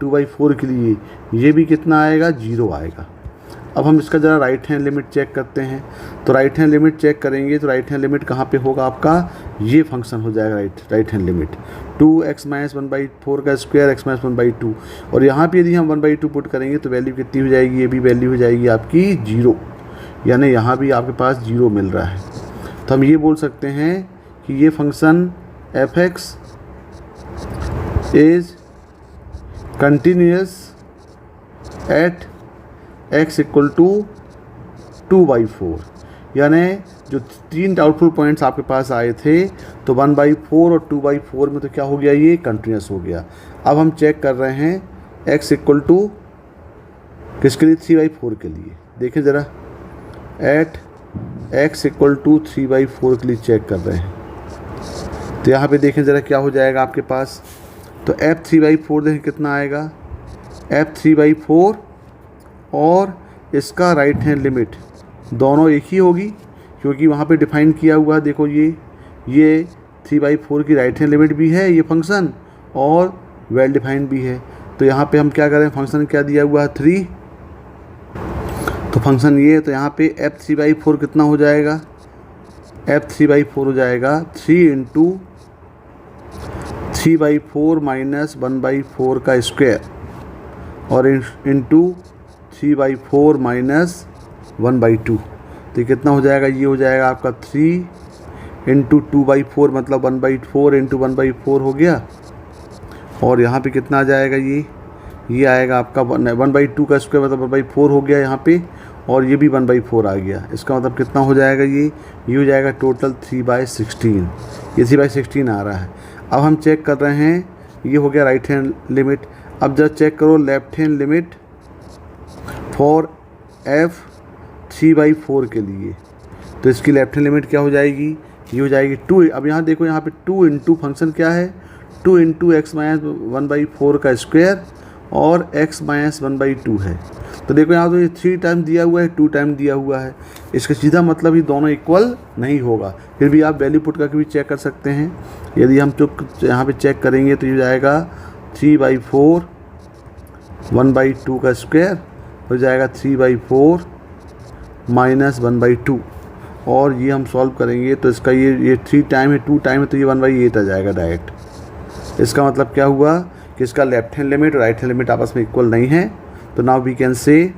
2/4 के लिए, ये भी कितना आएगा, 0 आएगा। अब हम इसका ज़रा राइट हैंड लिमिट चेक करते हैं। तो राइट हैंड लिमिट चेक करेंगे तो राइट हैंड लिमिट कहाँ पे होगा आपका, ये फंक्शन हो जाएगा right hand limit 2x minus 1/4 का स्क्वायर x माइनस 1/2। और यहाँ पे यदि हम 1/2 पुट करेंगे तो वैल्यू कितनी हो जाएगी, ये भी वैल्यू हो जाएगी आपकी 0, यानी यहाँ भी आपके पास 0 मिल रहा है। तो हम ये बोल सकते हैं कि ये function f(x) is continuous at x equal to 2/4। यानी जो 3 डाउटफुल पॉइंट्स आपके पास आए थे तो 1/4 और 2/4 में तो क्या हो गया, ये कंटिन्यूअस हो गया। अब हम चेक कर रहे हैं x इक्वल टू किसके लिए, 3/4 के लिए। देखें ज़रा एट x इक्वल टू 3/4 के लिए चेक कर रहे हैं। तो यहाँ पे देखें ज़रा क्या हो जाएगा आपके पास, तो f 3/4 देखें कितना आएगा, f 3/4 और इसका राइट हैंड लिमिट दोनों एक ही होगी, क्योंकि वहाँ पे डिफाइन किया हुआ है। देखो ये 3/4 की राइट हैंड लिमिट भी है ये फंक्शन, और वेल डिफाइंड भी है। तो यहाँ पे हम क्या करें, फंक्शन क्या दिया हुआ है 3, तो फंक्शन ये है। तो यहाँ पे f3/4 कितना हो जाएगा, f3/4 हो जाएगा 3 इंटू 3/4 माइनस 1/4 का स्क्वायर, और इंटू 3/4 माइनस 1/2। तो ये कितना हो जाएगा, ये हो जाएगा आपका 3 इंटू 2/4 मतलब 1/4 इंटू 1/4 हो गया। और यहाँ पे कितना आ जाएगा, ये आएगा आपका 1/2 का स्क्वायर मतलब 1/4 हो गया यहाँ पे, और ये भी 1/4 आ गया। इसका मतलब कितना हो जाएगा, ये हो जाएगा टोटल 3/16। ये 3/16 आ रहा है। अब हम चेक कर रहे हैं, ये हो गया राइट हैंड लिमिट। अब जब चेक करो left hand limit for f3/4 के लिए, तो इसकी लेफ्ट हैंड लिमिट क्या हो जाएगी, ये हो जाएगी 2। अब यहाँ देखो, यहाँ पे 2 इंटू फंक्शन क्या है, 2 इंटू x माइनस 1/4 का स्क्वायर और x माइनस 1/2 है। तो देखो यहाँ तो ये 3 टाइम दिया हुआ है, 2 टाइम दिया हुआ है। इसका सीधा मतलब ही दोनों इक्वल नहीं होगा। फिर भी आप वैल्यू पुट करके भी चेक कर सकते हैं। यदि हम यहाँ पे चेक करेंगे तो ये जाएगा 3/4 1/2 का स्क्वायर हो जाएगा 3/4 माइनस 1/2, और ये हम सॉल्व करेंगे तो इसका ये 3 टाइम है, 2 टाइम है, तो ये 1/8 आ जाएगा डायरेक्ट। इसका मतलब क्या हुआ कि इसका लेफ्ट हैंड लिमिट और राइट हैंड लिमिट आपस में इक्वल नहीं है। तो now we can say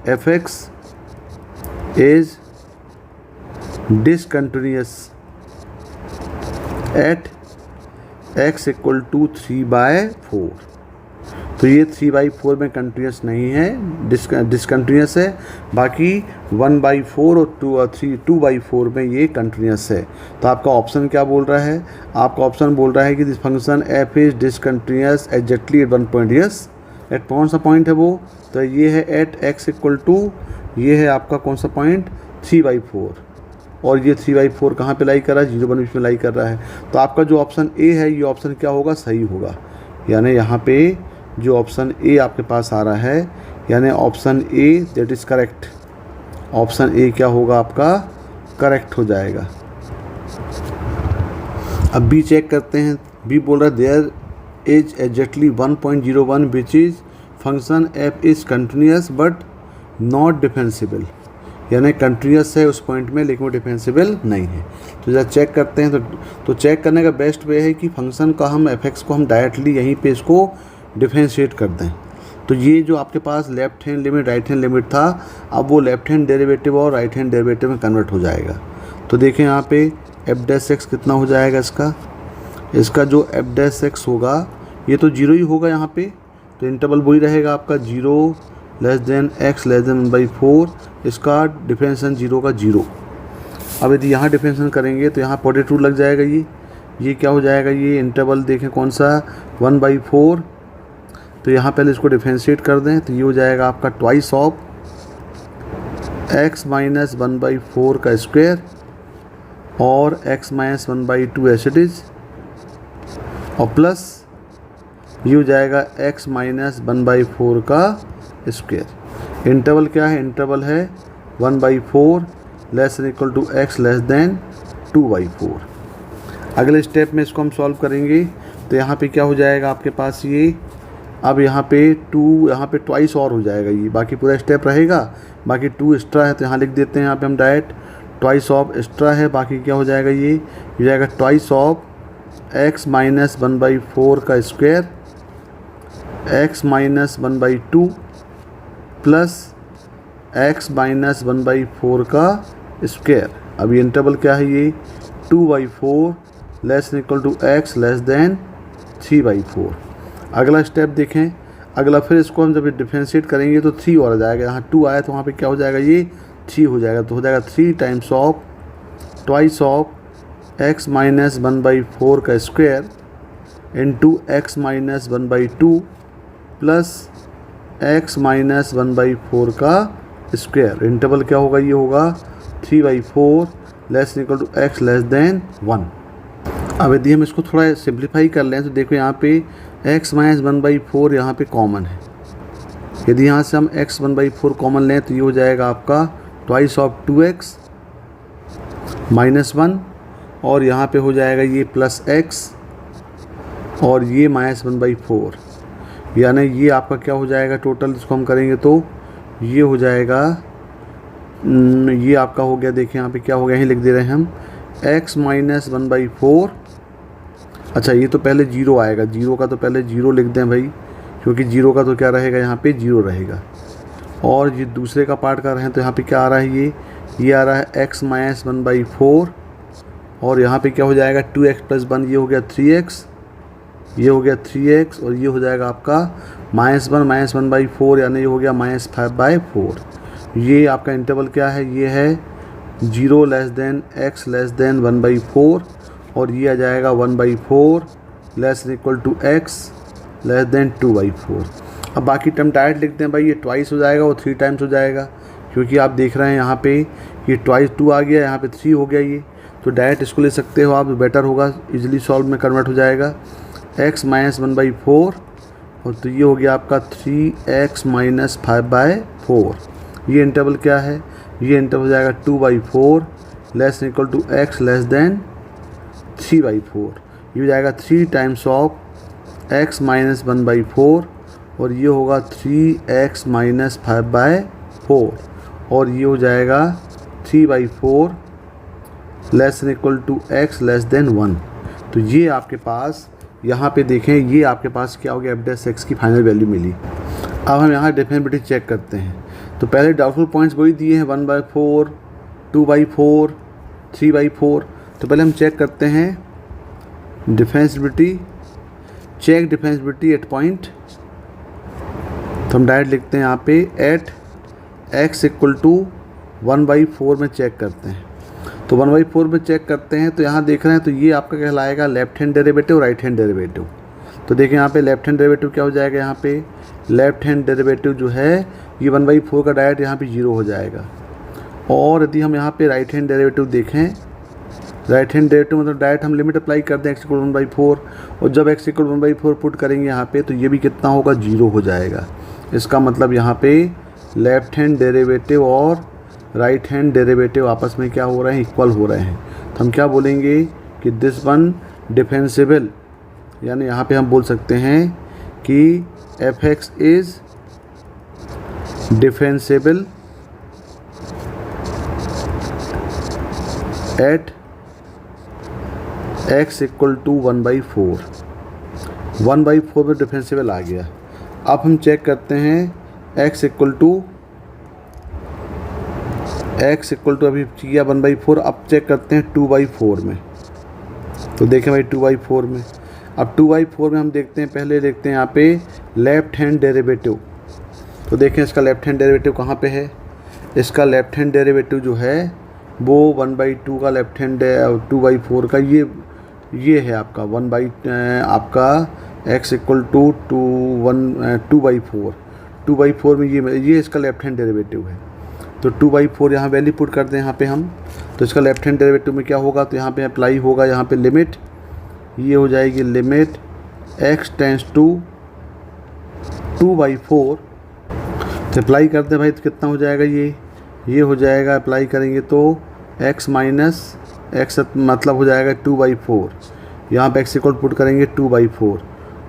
f(x) is discontinuous at x equal to 3/4। तो ये 3/4 में कंटिन्यूस नहीं है, डिसकंटिन्यूस है। बाकी 1/4 और 2/4 में ये कंटिन्यूस है। तो आपका ऑप्शन क्या बोल रहा है, आपका ऑप्शन बोल रहा है कि this function f is discontinuous exactly at 1 point. Yes, at कौन सा पॉइंट है वो, तो ये है एट x इक्वल टू, ये है आपका कौन सा पॉइंट 3/4, और ये 3/4 कहाँ पे लाई कर रहा है, 0 1 बीच में लाई कर रहा है। तो आपका जो ऑप्शन ए है ये ऑप्शन क्या होगा, सही होगा। यानी यहाँ पे जो ऑप्शन ए आपके पास आ रहा है, यानी option A that is correct. Option A क्या होगा आपका, करेक्ट हो जाएगा। अब बी चेक करते हैं। बी बोल रहा है there is exactly 1.01 which is function F is continuous but not differentiable. यानी कंटिन्यूअस है उस पॉइंट में लेकिन वो डिफेंसिबल नहीं है। तो जब चेक करते हैं तो चेक करने का बेस्ट वे है कि फंक्शन का हम एफ(x) को हम डायरेक्टली यहीं पे इसको डिफरेंशिएट कर दें। तो ये जो आपके पास left hand limit right hand limit था, अब वो लेफ्ट हैंड डेरिवेटिव और राइट हैंड डेरिवेटिव में कन्वर्ट हो जाएगा। तो देखें यहाँ पे f(x) कितना हो जाएगा, इसका जो f(x) होगा ये तो 0 ही होगा यहाँ पे। तो इंटरवल वही रहेगा आपका 0 less than x less than 1/4, इसका डिफरेंशन 0 का 0। अब यदि यहाँ डिफरेंशन करेंगे तो यहाँ पॉजिटिव लग जाएगा। ये क्या हो जाएगा, ये इंटरवल देखें कौन सा 1/4। तो यहाँ पहले इसको डिफरेंशिएट कर दें तो ये हो जाएगा आपका ट्वाइस ऑफ x माइनस 1/4 का स्क्वायर और x minus 1/2 as it is, और प्लस ये हो जाएगा x माइनस 1/4 का स्क्वायर। इंटरवल क्या है, इंटरवल है 1/4 less than equal to x less than 2/4। अगले स्टेप में इसको हम सॉल्व करेंगे तो यहाँ पे क्या हो जाएगा आपके पास, ये अब यहाँ पे 2 यहाँ पे ट्वाइस और हो जाएगा। ये बाकी पूरा स्टेप रहेगा, बाकी 2 एक्स्ट्रा है तो यहाँ लिख देते हैं। यहाँ पे हम डायरेक्ट ट्वाइस ऑफ एक्स्ट्रा है, बाकी क्या हो जाएगा, ये हो जाएगा ट्वाइस ऑफ x माइनस 1/4 का square x minus 1/2 plus x minus 1/4 का स्क्वायर। अब ये इंटरवल क्या है, ये 2/4 less than equal to x less than 3/4। अगला स्टेप देखें, अगला फिर इसको हम जब डिफरेंशिएट करेंगे तो 3 और आ जाएगा। यहाँ 2 आया तो वहाँ पे क्या हो जाएगा, ये 3 हो जाएगा। तो हो जाएगा 3 times of twice of x minus 1/4 का square into x minus 1/2 plus x minus 1/4 का स्क्वायर। इंटरवल क्या होगा, ये होगा 3/4 less equal to x less than 1। अब यदि हम इसको थोड़ा सिंप्लीफाई कर लें तो देखो यहाँ पे x माइनस 1/4 यहाँ पे कॉमन है। यदि यहाँ से हम x 1/4 कॉमन लें तो ये हो जाएगा आपका ट्वाइस ऑफ 2x -1, और यहाँ पे हो जाएगा ये +x और ये -1/4, यानी ये आपका क्या हो जाएगा टोटल, इसको हम करेंगे तो ये हो जाएगा, ये आपका हो गया, देखिए यहाँ पे क्या हो गया, यहीं लिख दे रहे हैं हम x -1/4। अच्छा, ये तो पहले 0 आएगा, 0 का तो पहले 0 लिख दें भाई, क्योंकि 0 का तो क्या रहेगा, यहाँ पे 0 रहेगा। और ये दूसरे का पार्ट कर रहे हैं तो यहाँ पे क्या आ रहा है, ये आ रहा है x -1/4, और यहाँ पे क्या हो जाएगा 2x + 1, ये हो गया 3x, ये हो गया 3x, और ये हो जाएगा आपका -1 -1/4, यानी ये हो गया -5/4। ये आपका इंटरवल क्या है, ये है 0 < x < 1/4, और ये आ जाएगा 1/4 <= x < 2/4। अब बाकी टर्म डायरेक्ट लिखते हैं भाई, ये ट्वाइस हो जाएगा और 3 टाइम्स हो जाएगा, क्योंकि आप देख रहे हैं यहाँ पे ये ट्वाइस 2 आ गया, यहाँ पे 3 हो गया, ये तो डायरेक्ट इसको ले सकते हो आप, बेटर होगा, इजीली सॉल्व में कन्वर्ट हो जाएगा। x -1/4, और तो ये हो गया आपका 3x - 5/4। ये इंटरवल क्या है, ये इंटरवल हो जाएगा 2/4 <= x < 3/4। ये हो जाएगा 3 टाइम्स ऑफ x -1/4, और ये होगा 3x - 5/4, और ये हो जाएगा 3/4 <= x < 1। तो ये आपके पास यहाँ पे देखें, ये आपके पास क्या हो गया, f' की फाइनल वैल्यू मिली। अब हम यहाँ डिफरेंशिएबिलिटी चेक करते हैं। तो पहले डाउटफुल पॉइंट्स वही दिए हैं, 1/4, 2/4, 3/4। तो पहले हम चेक करते हैं differentiability, check differentiability at point. तो हम डायरेक्ट लिखते हैं यहाँ पे एट x = 1/4 में चेक करते हैं। तो 1/4 में चेक करते हैं, तो यहाँ देख रहे हैं, तो ये आपका कहलाएगा left hand derivative, right hand derivative. तो देखिए यहाँ पे लेफ्ट हैंड डेरिवेटिव क्या हो जाएगा, यहाँ पे लेफ्ट हैंड डेरिवेटिव जो है ये 1/4 का डायरेक्ट यहाँ पे 0 हो जाएगा। और यदि हम यहाँ पे राइट हैंड डेरिवेटिव देखें, राइट हैंड डेरिवेटिव मतलब डायरेक्ट हम लिमिट अप्लाई कर दें x = 1/4, और जब x = 1/4 पुट करेंगे यहाँ पे, तो ये भी कितना होगा, 0 हो जाएगा। इसका मतलब यहाँ पे लेफ्ट हैंड डेरिवेटिव और राइट हैंड डेरिवेटिव आपस में क्या हो रहे हैं, इक्वल हो रहे हैं। तो हम क्या बोलेंगे कि दिस वन डिफरेंशिएबल, यानी यहाँ पे हम बोल सकते हैं कि f(x) is differentiable eight x = 1/4। 1/4 में डिफरेंशिएबल आ गया। अब हम चेक करते हैं x = अभी किया 1/4, अब चेक करते हैं 2/4 में। तो देखें भाई 2/4 में, अब 2/4 में हम देखते हैं, पहले देखते हैं यहाँ पे लेफ़्ट हैंड डेरिवेटिव। तो देखें इसका लेफ़्ट हैंड डेरिवेटिव कहाँ पे है, इसका लेफ़्ट हैंड डेरिवेटिव जो है वो 1/2 का लेफ़्ट हैंड 2/4 का ये है आपका आपका x = 2/4। 2/4 में ये इसका लेफ़्ट हैंड डेरिवेटिव है। तो 2/4 यहाँ वैल्यू पुट कर दें यहाँ पे हम, तो इसका लेफ़्ट हैंड डेरिवेटिव में क्या होगा, तो यहाँ पे अप्लाई होगा, यहाँ पे लिमिट ये हो जाएगी लिमिट x टेंड्स टू 2/4। तो अप्लाई कर दें भाई, तो कितना हो जाएगा, ये हो जाएगा, अप्लाई करेंगे तो x मतलब हो जाएगा 2/4। यहाँ पे x इक्वल पुट करेंगे 2/4,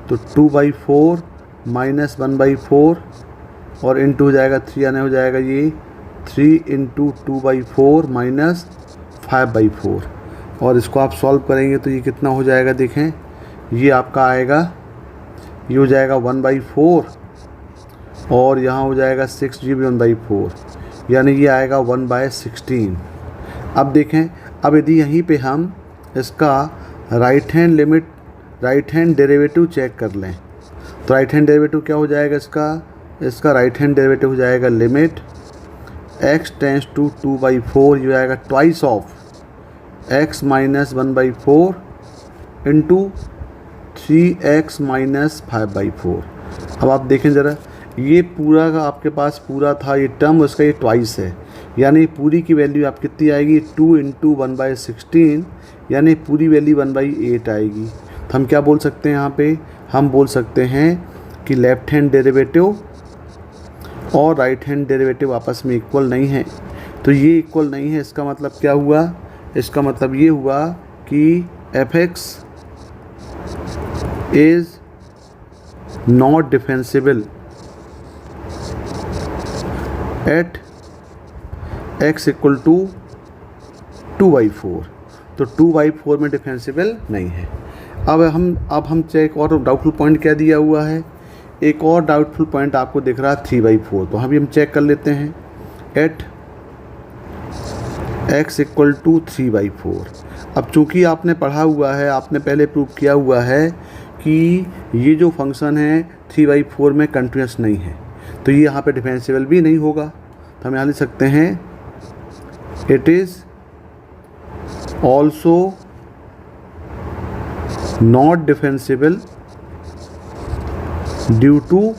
तो 2/4 - 1/4 और इंटू हो जाएगा 3, यानी हो जाएगा ये 3 × 2/4 - 5/4। और इसको आप सॉल्व करेंगे तो ये कितना हो जाएगा, देखें ये आपका आएगा, ये हो जाएगा 1/4 और यहाँ हो जाएगा 6 भी 1/4, यानी ये आएगा 1/16। अब देखें, अब यदि यहीं पे हम इसका राइट हैंड डेरिवेटिव चेक कर लें, तो राइट हैंड डेरिवेटिव क्या हो जाएगा, इसका राइट हैंड डेरिवेटिव हो जाएगा लिमिट x टेंड्स टू 2/4, ये हो जाएगा twice of x - 1/4 into 3x - 5/4। अब आप देखें ज़रा, ये पूरा का आपके पास पूरा था ये टर्म, उसका ये ट्वाइस है, यानी पूरी की वैल्यू आप कितनी आएगी, 2 × 1/16, यानी पूरी वैल्यू 1/8 आएगी। तो हम क्या बोल सकते हैं यहाँ पे, हम बोल सकते हैं कि लेफ़्ट हैंड डेरिवेटिव और राइट हैंड डेरिवेटिव आपस में इक्वल नहीं है, तो ये इक्वल नहीं है। इसका मतलब क्या हुआ? इसका मतलब ये हुआ कि fx is not differentiable at x equal to 2/4, तो 2/4 में डिफेंसिबल नहीं है। अब हम चेक, और डाउटफुल पॉइंट क्या दिया हुआ है? एक और डाउटफुल पॉइंट आपको दिख रहा है 3/4, तो हम चेक कर लेते हैं एट x इक्वल टू 3/4। अब चूँकि आपने पढ़ा हुआ है, आपने पहले प्रूव किया हुआ है कि ये जो फंक्शन है 3/4 में कंटिन्यूस नहीं है, तो ये यहाँ पे डिफेंसिबल भी नहीं होगा। तो हम यहाँ लिख सकते हैं it is also not differentiable due to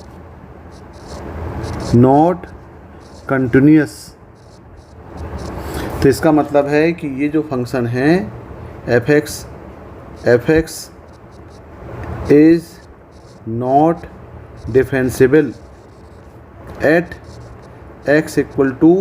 not continuous. तो इसका मतलब है कि ये जो फंक्शन है fx is not differentiable at x equal to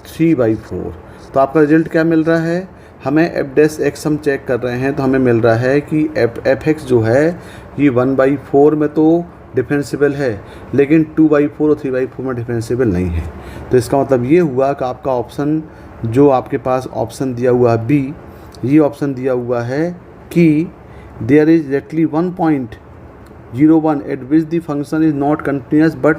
3/4। तो आपका रिजल्ट क्या मिल रहा है? हमें f' हम चेक कर रहे हैं, तो हमें मिल रहा है कि fx जो है ये 1/4 में तो डिफेंसिबल है, लेकिन 2/4 और 3/4 में डिफेंसिबल नहीं है। तो इसका मतलब ये हुआ कि आपका ऑप्शन, जो आपके पास ऑप्शन दिया हुआ है बी, ये ऑप्शन दिया हुआ है कि there is actually 1.01 at which the function is not continuous but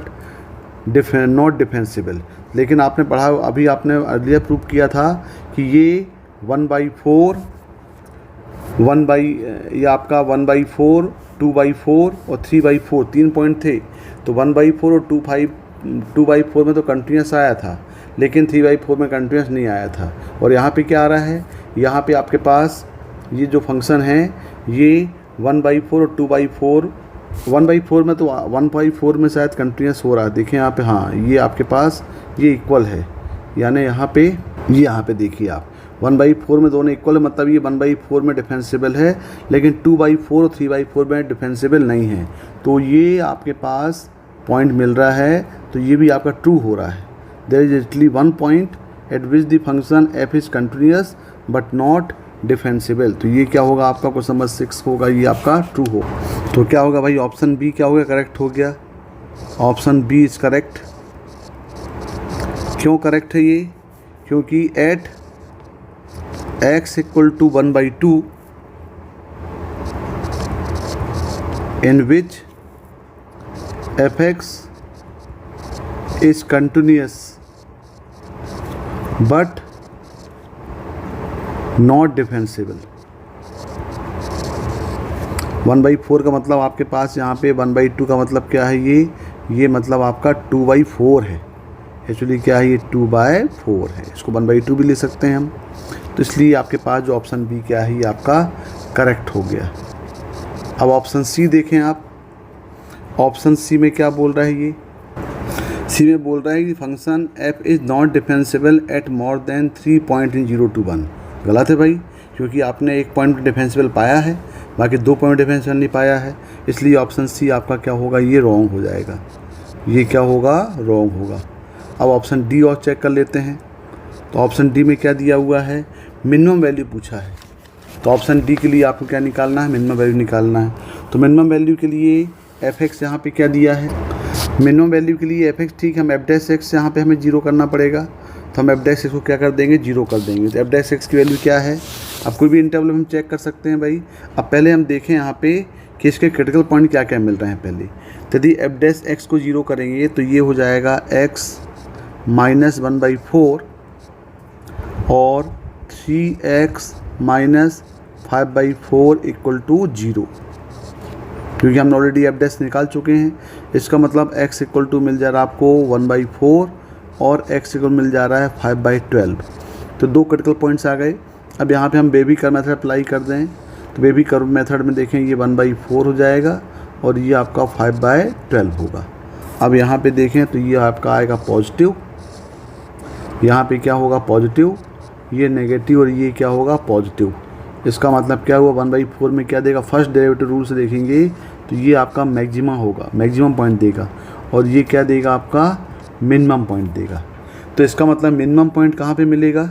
not differentiable. लेकिन आपने पढ़ा, अभी आपने अर्लियर प्रूव किया था कि ये 1/4 ये आपका 1/4, 2/4 और 3/4 3 पॉइंट थे। तो 1/4 और 2/4 में तो कंटिन्यूस आया था, लेकिन 3/4 में कंटिन्यूस नहीं आया था। और यहाँ पे क्या आ रहा है? यहाँ पे आपके पास ये जो फंक्शन है ये 1/4 और 2/4, 1/4 में तो 1/4 में शायद कंटिन्यूस हो रहा है। देखें यहाँ पे, हाँ ये आपके पास ये इक्वल है, यानी यहाँ पे देखिए आप 1/4 में दोनों इक्वल है, मतलब ये 1/4 में डिफेंसिबल है, लेकिन 2/4 और 3/4 में डिफेंसिबल नहीं है। तो ये आपके पास पॉइंट मिल रहा है, तो ये भी आपका ट्रू हो रहा है। There is actually 1 point at which the function f is continuous but not differentiable. तो ये क्या होगा? आपका क्वेश्चन नंबर 6 होगा, ये आपका ट्रू हो। तो क्या होगा भाई? ऑप्शन बी क्या हो गया? करेक्ट हो गया। Option B is correct. क्यों करेक्ट है ये? क्योंकि at x equal to 1/2 in which fx is continuous but not defensible। 1/4 का मतलब आपके पास यहाँ पे 1/2 का मतलब क्या है? ये मतलब आपका 2/4 है। एक्चुअली क्या है? ये 2/4 है। इसको 1/2 भी ले सकते हैं हम। तो इसलिए आपके पास जो ऑप्शन बी क्या है, ये आपका करेक्ट हो गया। अब ऑप्शन सी देखें आप। ऑप्शन सी में क्या बोल रहा है? ये सी में बोल रहा है कि function f is not differentiable at more than 3.021। गलत है भाई, क्योंकि आपने एक पॉइंट डिफेंसिबल पाया है, बाकी 2 पॉइंट डिफेंसिबल नहीं पाया है। इसलिए ऑप्शन सी आपका क्या होगा? ये रॉन्ग हो जाएगा। ये क्या होगा? रॉन्ग होगा। अब ऑप्शन डी और चेक कर लेते हैं। तो ऑप्शन डी में क्या दिया हुआ है? मिनिमम वैल्यू पूछा है। तो ऑप्शन डी के लिए आपको क्या निकालना है? मिनिमम वैल्यू निकालना है। तो मिनिमम वैल्यू के लिए fx यहाँ पे क्या दिया है? मिनिमम वैल्यू के लिए fx, ठीक है, हम f' यहाँ पे हमें 0 करना पड़ेगा। तो हम f' को क्या कर देंगे? 0 कर देंगे। तो f' की वैल्यू क्या है? अब कोई भी इंटरवल हम चेक कर सकते हैं भाई। अब पहले हम देखें यहाँ पे कि इसके क्रिटिकल पॉइंट क्या क्या मिल रहे हैं पहले। तो यदि f' को 0 करेंगे तो ये हो जाएगा x माइनस 1/4 और 3x माइनस 5/4 इक्वल टू 0, क्योंकि हमने ऑलरेडी f' निकाल चुके हैं। इसका मतलब x इक्वल टू मिल जा रहा है आपको 1/4 और x इक्वल मिल जा रहा है 5/12। तो 2 क्रिटिकल पॉइंट्स आ गए। अब यहाँ पे हम बेबी कर्व मेथड अप्लाई कर दें, तो बेबी कर्व मेथड में देखें ये 1/4 हो जाएगा और ये आपका 5/12 होगा। अब यहाँ पे देखें तो ये आपका आएगा पॉजिटिव, यहाँ पे क्या होगा? पॉजिटिव, ये नेगेटिव और ये क्या होगा? पॉजिटिव। इसका मतलब क्या हुआ? 1/4 में क्या देगा? फर्स्ट डेरिवेटिव रूल से देखेंगे तो ये आपका मैक्सिमम होगा, मैक्सिमम पॉइंट देगा। और ये क्या देगा? आपका मिनिमम पॉइंट देगा। तो इसका मतलब मिनिमम पॉइंट कहाँ पे मिलेगा,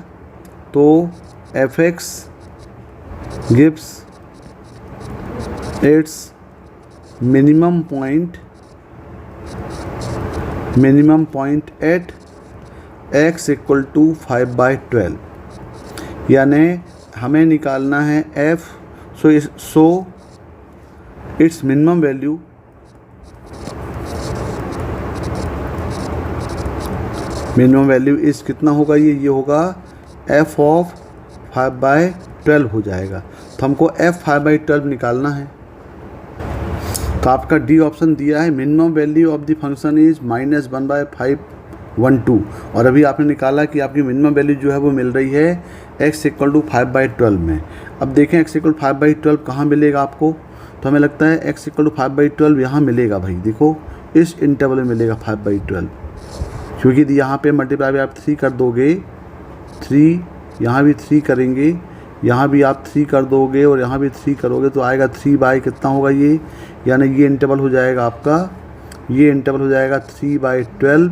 तो fx gives its minimum point at x equal to 5/12, यानी हमें निकालना है f, so it's minimum value इस कितना होगा, ये होगा f ऑफ 5/12 हो जाएगा। तो हमको f 5/12 निकालना है। तो आपका डी ऑप्शन दिया है minimum value of the function is -1/512, और अभी आपने निकाला कि आपकी मिनिमम वैल्यू जो है वो मिल रही है x इक्वल टू 5/12 में। अब देखें x इक्वल 5/12 कहाँ मिलेगा आपको, तो हमें लगता है x इक्वल टू 5/12 यहाँ मिलेगा भाई, देखो इस इंटरवल में मिलेगा 5/12, क्योंकि यहाँ पे मल्टीप्लाई आप 3 कर दोगे, 3 यहाँ भी 3 करेंगे, यहाँ भी आप 3 कर दोगे और यहाँ भी 3 करोगे तो आएगा 3 कितना होगा ये, यानी ये इंटरवल हो जाएगा आपका, ये इंटरवल हो जाएगा 3/12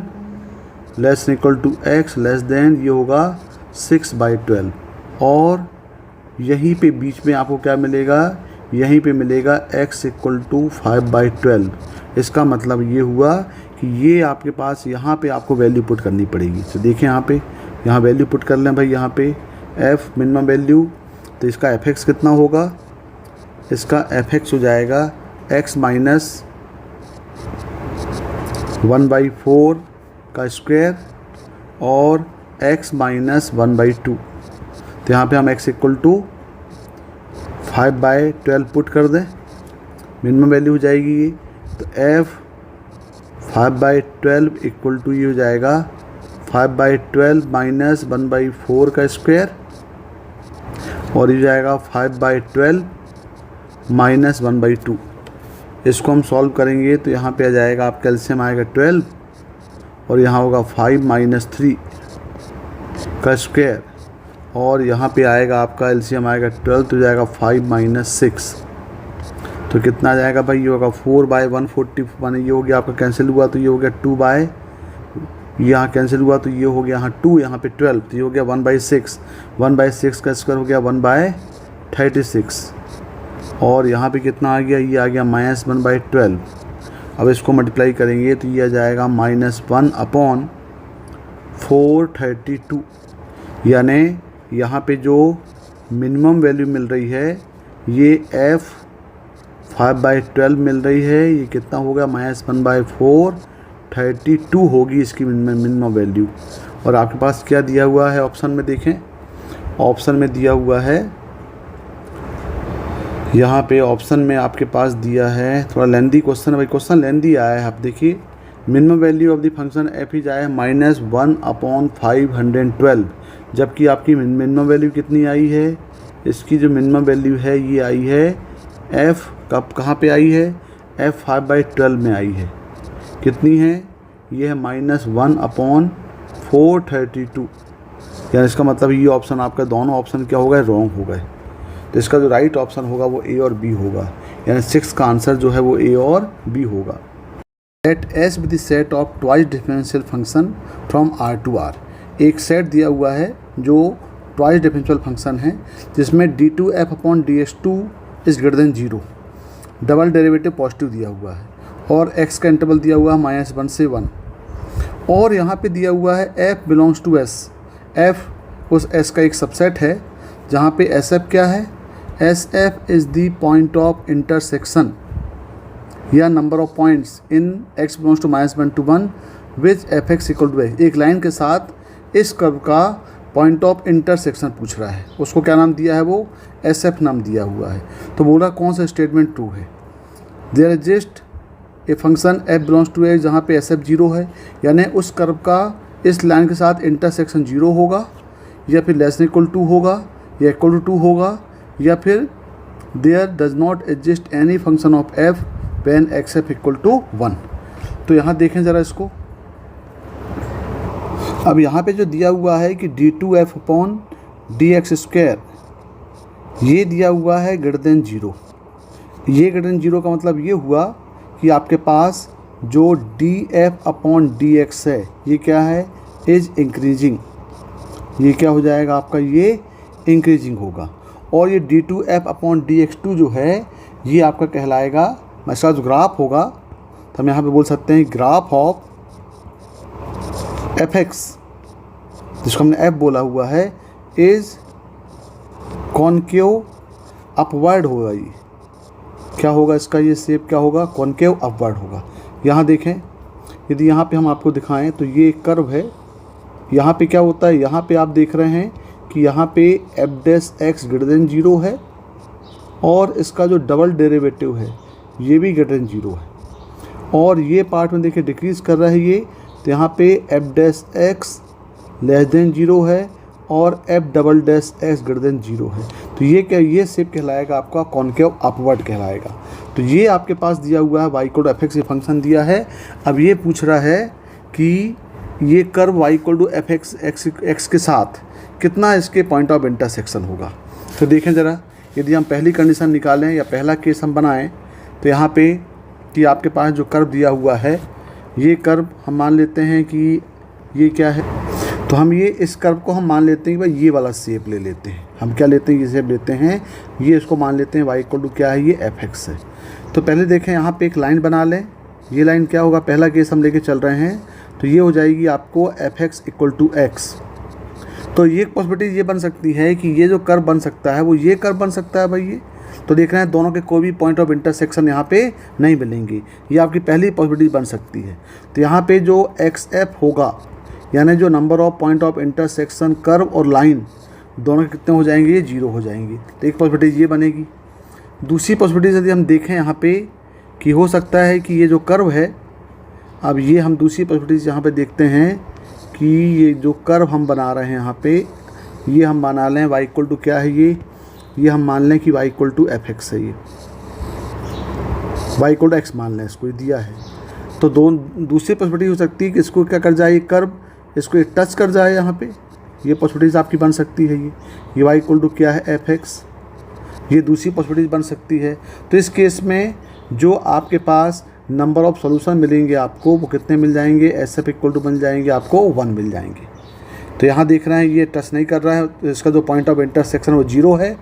less equal to x less than ये होगा 6/12, और यहीं पे बीच में आपको क्या मिलेगा, यहीं पे मिलेगा x इक्वल टू 5/12। इसका मतलब ये हुआ कि ये आपके पास यहाँ पे आपको वैल्यू पुट करनी पड़ेगी। तो देखें यहाँ वैल्यू पुट कर लें भाई, यहाँ पे f मिनिमम वैल्यू, तो इसका fx कितना होगा, इसका fx हो जाएगा x माइनस 1/4 का स्क्वायर और x माइनस 1/2। तो यहाँ पे हम x इक्वल टू 5/12 पुट कर दें, मिनिमम वैल्यू हो जाएगी ये। तो f 5/12 इक्वल टू ये हो जाएगा 5/12 माइनस 1/4 का स्क्वायर, और ये जाएगा 5/12 माइनस 1/2। इसको हम सॉल्व करेंगे तो यहाँ पे आ जाएगा आपका एलसीएम आएगा 12, और यहाँ होगा 5 माइनस 3 का स्क्वायर, और यहाँ पे आएगा आपका एलसीएम आएगा 12, तो जाएगा 5 माइनस 6। तो कितना आ जाएगा भाई, ये होगा 4/140, माने ये हो गया आपका कैंसिल हुआ, तो ये हो गया 2 यहाँ कैंसिल हुआ तो ये हो गया यहाँ 2, यहाँ पे 12, तो ये हो गया 1/6, 1/6 का स्क्वायर हो गया 1/36, और यहाँ पे कितना आ गया, ये आ गया -1/12। अब इसको मल्टीप्लाई करेंगे तो ये आ जाएगा -1/432, यानी यहाँ पे जो मिनिमम वैल्यू मिल रही है ये f 5/12 मिल रही है, ये कितना होगा -1/432 होगी इसकी मिनिमम वैल्यू। और आपके पास क्या दिया हुआ है ऑप्शन में, देखें ऑप्शन में दिया हुआ है, यहाँ पे ऑप्शन में आपके पास दिया है, थोड़ा लेंदी क्वेश्चन है भाई, क्वेश्चन लेंदी आया है। आप देखिए minimum value of the function f is आया है -1/512, जबकि आपकी मिनिमम वैल्यू कितनी आई है, इसकी जो मिनिमम वैल्यू है ये आई है f कहाँ पे आई है, f 5/12 में आई है, कितनी है, ये है -1/432, यानी इसका मतलब ये ऑप्शन आपका दोनों ऑप्शन क्या हो गए, रॉन्ग हो गए। तो इसका जो राइट ऑप्शन होगा वो A और B होगा, यानी 6 का आंसर जो है वो A और B होगा। Let S with the set of twice differential function from R to R, एक सेट दिया हुआ है जो ट्वाइस डिफरेंशियल फंक्शन है जिसमें d2f/dx2 is greater than 0, double derivative positive दिया हुआ है, और x का इंटरवल दिया हुआ है -1 से 1, और यहाँ पे दिया हुआ है f belongs to S, f उस S का एक सबसेट है, जहाँ पे SF क्या है, SF is the point of intersection या number of points in x belongs to -1 to 1 which fx equal to x। एक लाइन के साथ इस कर्व का पॉइंट ऑफ इंटरसेक्शन पूछ रहा है, उसको क्या नाम दिया है, वो SF नाम दिया हुआ है। तो बोला कौन सा स्टेटमेंट ट्रू है, there exist a function f belongs to x जहाँ पे SF 0 है, यानी उस कर्व का इस लाइन के साथ इंटरसेक्शन 0 होगा, या फिर लेस देन इक्वल टू होगा, या इक्वल टू 2 होगा, या फिर there does not exist any function of f when xf equal to 1। तो यहाँ देखें ज़रा इसको, अब यहाँ पे जो दिया हुआ है कि d2f/dx², ये दिया हुआ है ग्रेटर देन 0। ये ग्रेटर देन 0 का मतलब ये हुआ कि आपके पास जो D F upon D x है ये क्या है, इज इंक्रीजिंग। ये क्या हो जाएगा आपका, ये इंक्रीजिंग होगा। और ये D two F upon D X two जो है ये आपका कहलाएगा, इसका जो ग्राफ होगा तो हम यहाँ पे बोल सकते हैं ग्राफ ऑफ एफ एक्स, जिसको हमने एफ बोला हुआ है, इज कॉनकेव अपवर्ड होगा। ये क्या होगा, इसका ये शेप क्या होगा, कॉनकेव अपवर्ड होगा। यहाँ देखें, यदि यहाँ पे हम आपको दिखाएं तो ये एक कर्व है। यहाँ पे क्या होता है, यहाँ पे आप देख रहे हैं कि यहाँ पे F dash x greater than 0 है और इसका जो डबल डेरिवेटिव है ये भी ग्रेटर देन 0 है। और ये पार्ट में देखिए डिक्रीज़ कर रहा है ये, तो यहाँ पे F dash x less than 0 है और F double dash x greater than 0 है। तो ये क्या, ये शेप कहलाएगा आपका कॉनकेव अपवर्ड कहलाएगा। तो ये आपके पास दिया हुआ है y equal to F X, ये फंक्शन दिया है। अब ये पूछ रहा है कि ये curve y equal to F X के साथ कितना इसके पॉइंट ऑफ इंटरसेक्शन होगा। तो देखें ज़रा, यदि हम पहली कंडीशन निकालें या पहला केस हम बनाएं तो यहाँ पे कि आपके पास जो कर्व दिया हुआ है ये कर्व हम मान लेते हैं कि ये क्या है, तो हम ये इस कर्व को हम मान लेते हैं कि भाई ये वाला शेप ले लेते हैं। हम क्या लेते हैं, ये शेप लेते हैं, ये इसको मान लेते हैं y इक्वल टू क्या है, ये एफ एक्स है। तो पहले देखें यहाँ पे एक लाइन बना लें। ये लाइन क्या होगा, पहला केस हम लेके चल रहे हैं तो ये हो जाएगी आपको F X equal to X. तो ये पॉसिबिलिटी ये बन सकती है कि ये जो कर्व बन सकता है वो ये कर्व बन सकता है भाई ये। तो देख रहे हैं दोनों के कोई भी पॉइंट ऑफ इंटरसेक्शन यहाँ पे नहीं मिलेंगे, ये आपकी पहली पॉसिबिलिटी बन सकती है। तो यहाँ पे जो एक्स एफ होगा यानी जो number of point of intersection curve और लाइन दोनों के कितने हो जाएंगे, ये 0 हो जाएंगे। तो एक पॉसिबिलिटी ये बनेगी। दूसरी पॉसिबिलिटी यदि हम देखें यहाँ पे कि हो सकता है कि ये जो कर्व है, अब ये हम दूसरी पॉसिबिलिटी यहाँ पे देखते हैं कि ये जो कर्व हम बना रहे हैं यहाँ पे, ये हम बना लें y इक्वल टू क्या है, ये हम मान लें कि y equal to F X है। ये y इक्वल टू एक्स मान लें, इसको ये दिया है। तो दूसरी पॉसिबिलिटी हो सकती है कि इसको क्या कर जाए, ये कर्व इसको ये टच कर जाए यहाँ पे, ये पॉसिबिलिटीज़ आपकी बन सकती है। ये y इक्वल टू क्या है, एफ एक्स, ये दूसरी पॉसिबिलिटीज़ बन सकती है। तो इस केस में जो आपके पास नंबर ऑफ सॉल्यूशन मिलेंगे आपको वो कितने मिल जाएंगे, एस एफ इक्वल टू बन जाएंगे आपको 1 मिल जाएंगे। तो यहाँ देख रहे हैं ये टच नहीं कर रहा है, तो इसका जो पॉइंट ऑफ इंटरसेक्शन वो 0 है।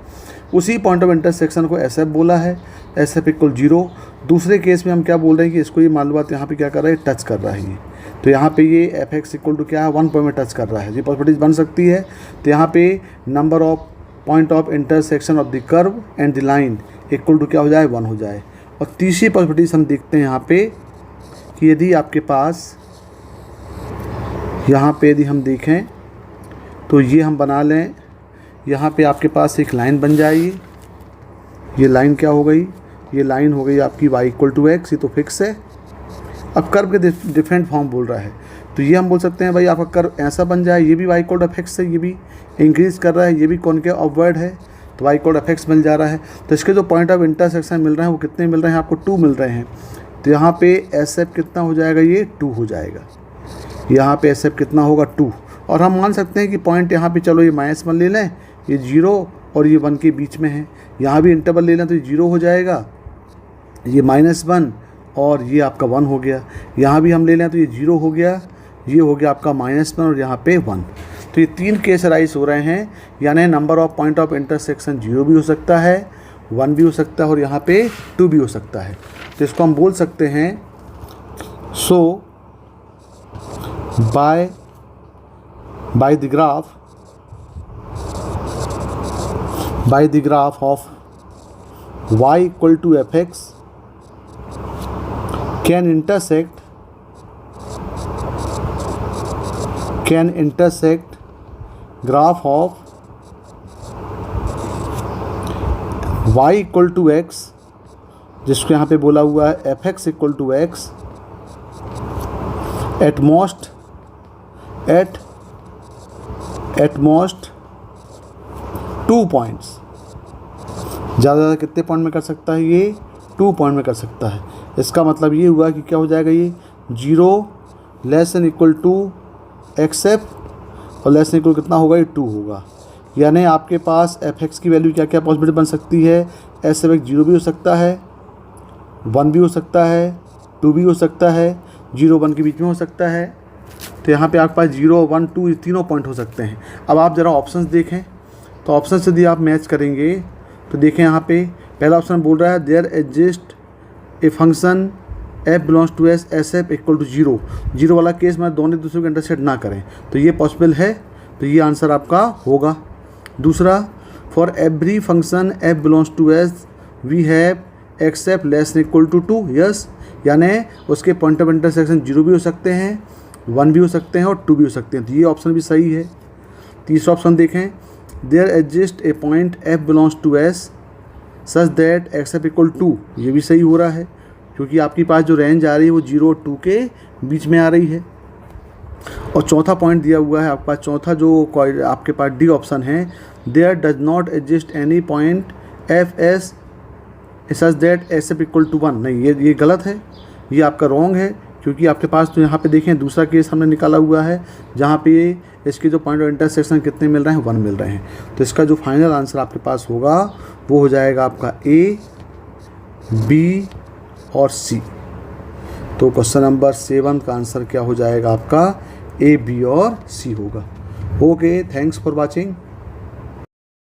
उसी पॉइंट ऑफ इंटरसेक्शन को एस एफ बोला है, एस एफ इक्वल 0। दूसरे केस में हम क्या बोल रहे हैं कि इसको ये मालूम बात यहाँ पे क्या कर रहा है, टच कर रहा है ये। तो यहाँ पे ये एफ एक्स इक्वल टू क्या है, 1 पॉइंट में टच कर रहा है, ये पॉसिबिलिटीज बन सकती है। तो यहाँ पे number of point of intersection of the curve and the line equal to क्या हो जाए, 1 हो जाए। और तीसरी पॉसिबिलिटीज हम देखते हैं यहाँ पे कि यदि आपके पास यहाँ पे यदि हम देखें तो ये हम बना लें, यहाँ पे आपके पास एक लाइन बन जाएगी। ये लाइन क्या हो गई, ये लाइन हो गई आपकी y इक्वल टू एक्स, ये तो फिक्स है। अब कर्व के डिफरेंट फॉर्म बोल रहा है, तो ये हम बोल सकते हैं भाई आपका कर्व ऐसा बन जाए, ये भी y equal to F X है, ये भी इंक्रीज़ कर रहा है, ये भी कॉनकेव अपवर्ड है, तो y equal to F x मिल जा रहा है। तो इसके जो पॉइंट ऑफ इंटरसेक्शन मिल रहे हैं वो कितने मिल रहे हैं आपको, 2 मिल रहे हैं। तो यहाँ पे एस एफ कितना हो जाएगा, ये 2 हो जाएगा। यहाँ पे एस एफ कितना होगा, 2। और हम मान सकते हैं कि पॉइंट यहाँ पे चलो ये -1 ले लें, ये 0 और ये 1 के बीच में है। यहाँ भी इंटरवल ले लें तो ये 0 हो जाएगा, ये -1 और ये आपका 1 हो गया। यहाँ भी हम ले लें तो ये 0 हो गया, ये हो गया आपका -1 और यहाँ पे 1। तो ये 3 केस राइज हो रहे हैं, यानी number of point of intersection 0 भी हो सकता है, 1 भी हो सकता है और यहाँ पे 2 भी हो सकता है। तो इसको हम बोल सकते हैं, सो by the graph of y equal to fx can intersect graph of y equal to x, जिसको यहाँ पे बोला हुआ है F X equal to X, at most 2 points. ज़्यादा कितने पॉइंट में कर सकता है, ये 2 पॉइंट में कर सकता है। इसका मतलब ये हुआ कि क्या हो जाएगा, ये 0 less than equal to X F और लेस देन इक्वल कितना होगा, ये 2 होगा। यानी आपके पास एफ एक्स की वैल्यू क्या क्या पॉसिबिलिटी बन सकती है, एस एफ एक्स 0 भी हो सकता है, 1 भी हो सकता है 2 भी हो सकता है, 0 1 के बीच में हो सकता है। तो यहाँ पे आपके पास 0 1 2 ये तीनों पॉइंट हो सकते हैं। अब आप ज़रा ऑप्शंस देखें, तो ऑप्शन यदि आप मैच करेंगे तो देखें यहाँ पे पहला ऑप्शन बोल रहा है there exist a function F belongs to S S F equal to 0। 0 वाला केस में दोनों दूसरे को इंटरसेक्ट ना करें, तो ये पॉसिबल है, तो ये आंसर आपका होगा। दूसरा, for every function F belongs to S we have except less equal to 2, yes, यानी उसके पॉइंट ऑफ इंटरसेक्शन 0 भी हो सकते हैं, 1 भी हो सकते हैं और 2 भी हो सकते हैं, तो ये ऑप्शन भी सही है। तीसरा ऑप्शन देखें, there exist a point F belongs to S such that X F equal 2, ये भी सही हो रहा है, क्योंकि आपके पास जो रेंज आ रही है वो 0 और 2 के बीच में आ रही है। और चौथा पॉइंट दिया हुआ है आपके पास, चौथा जो आपके पास डी ऑप्शन है, there does not exist any point F S such that S F equal to 1, नहीं, ये गलत है, ये आपका रॉन्ग है, क्योंकि आपके पास तो यहाँ पे देखें दूसरा केस हमने निकाला हुआ है जहाँ पे इसके जो पॉइंट ऑफ इंटरसेक्शन कितने मिल रहे हैं, 1 मिल रहे हैं। तो इसका जो फाइनल आंसर आपके पास होगा वो हो जाएगा आपका ए, बी और सी। तो क्वेश्चन नंबर 7 का आंसर क्या हो जाएगा आपका, ए, बी और सी होगा। Okay, thanks for watching.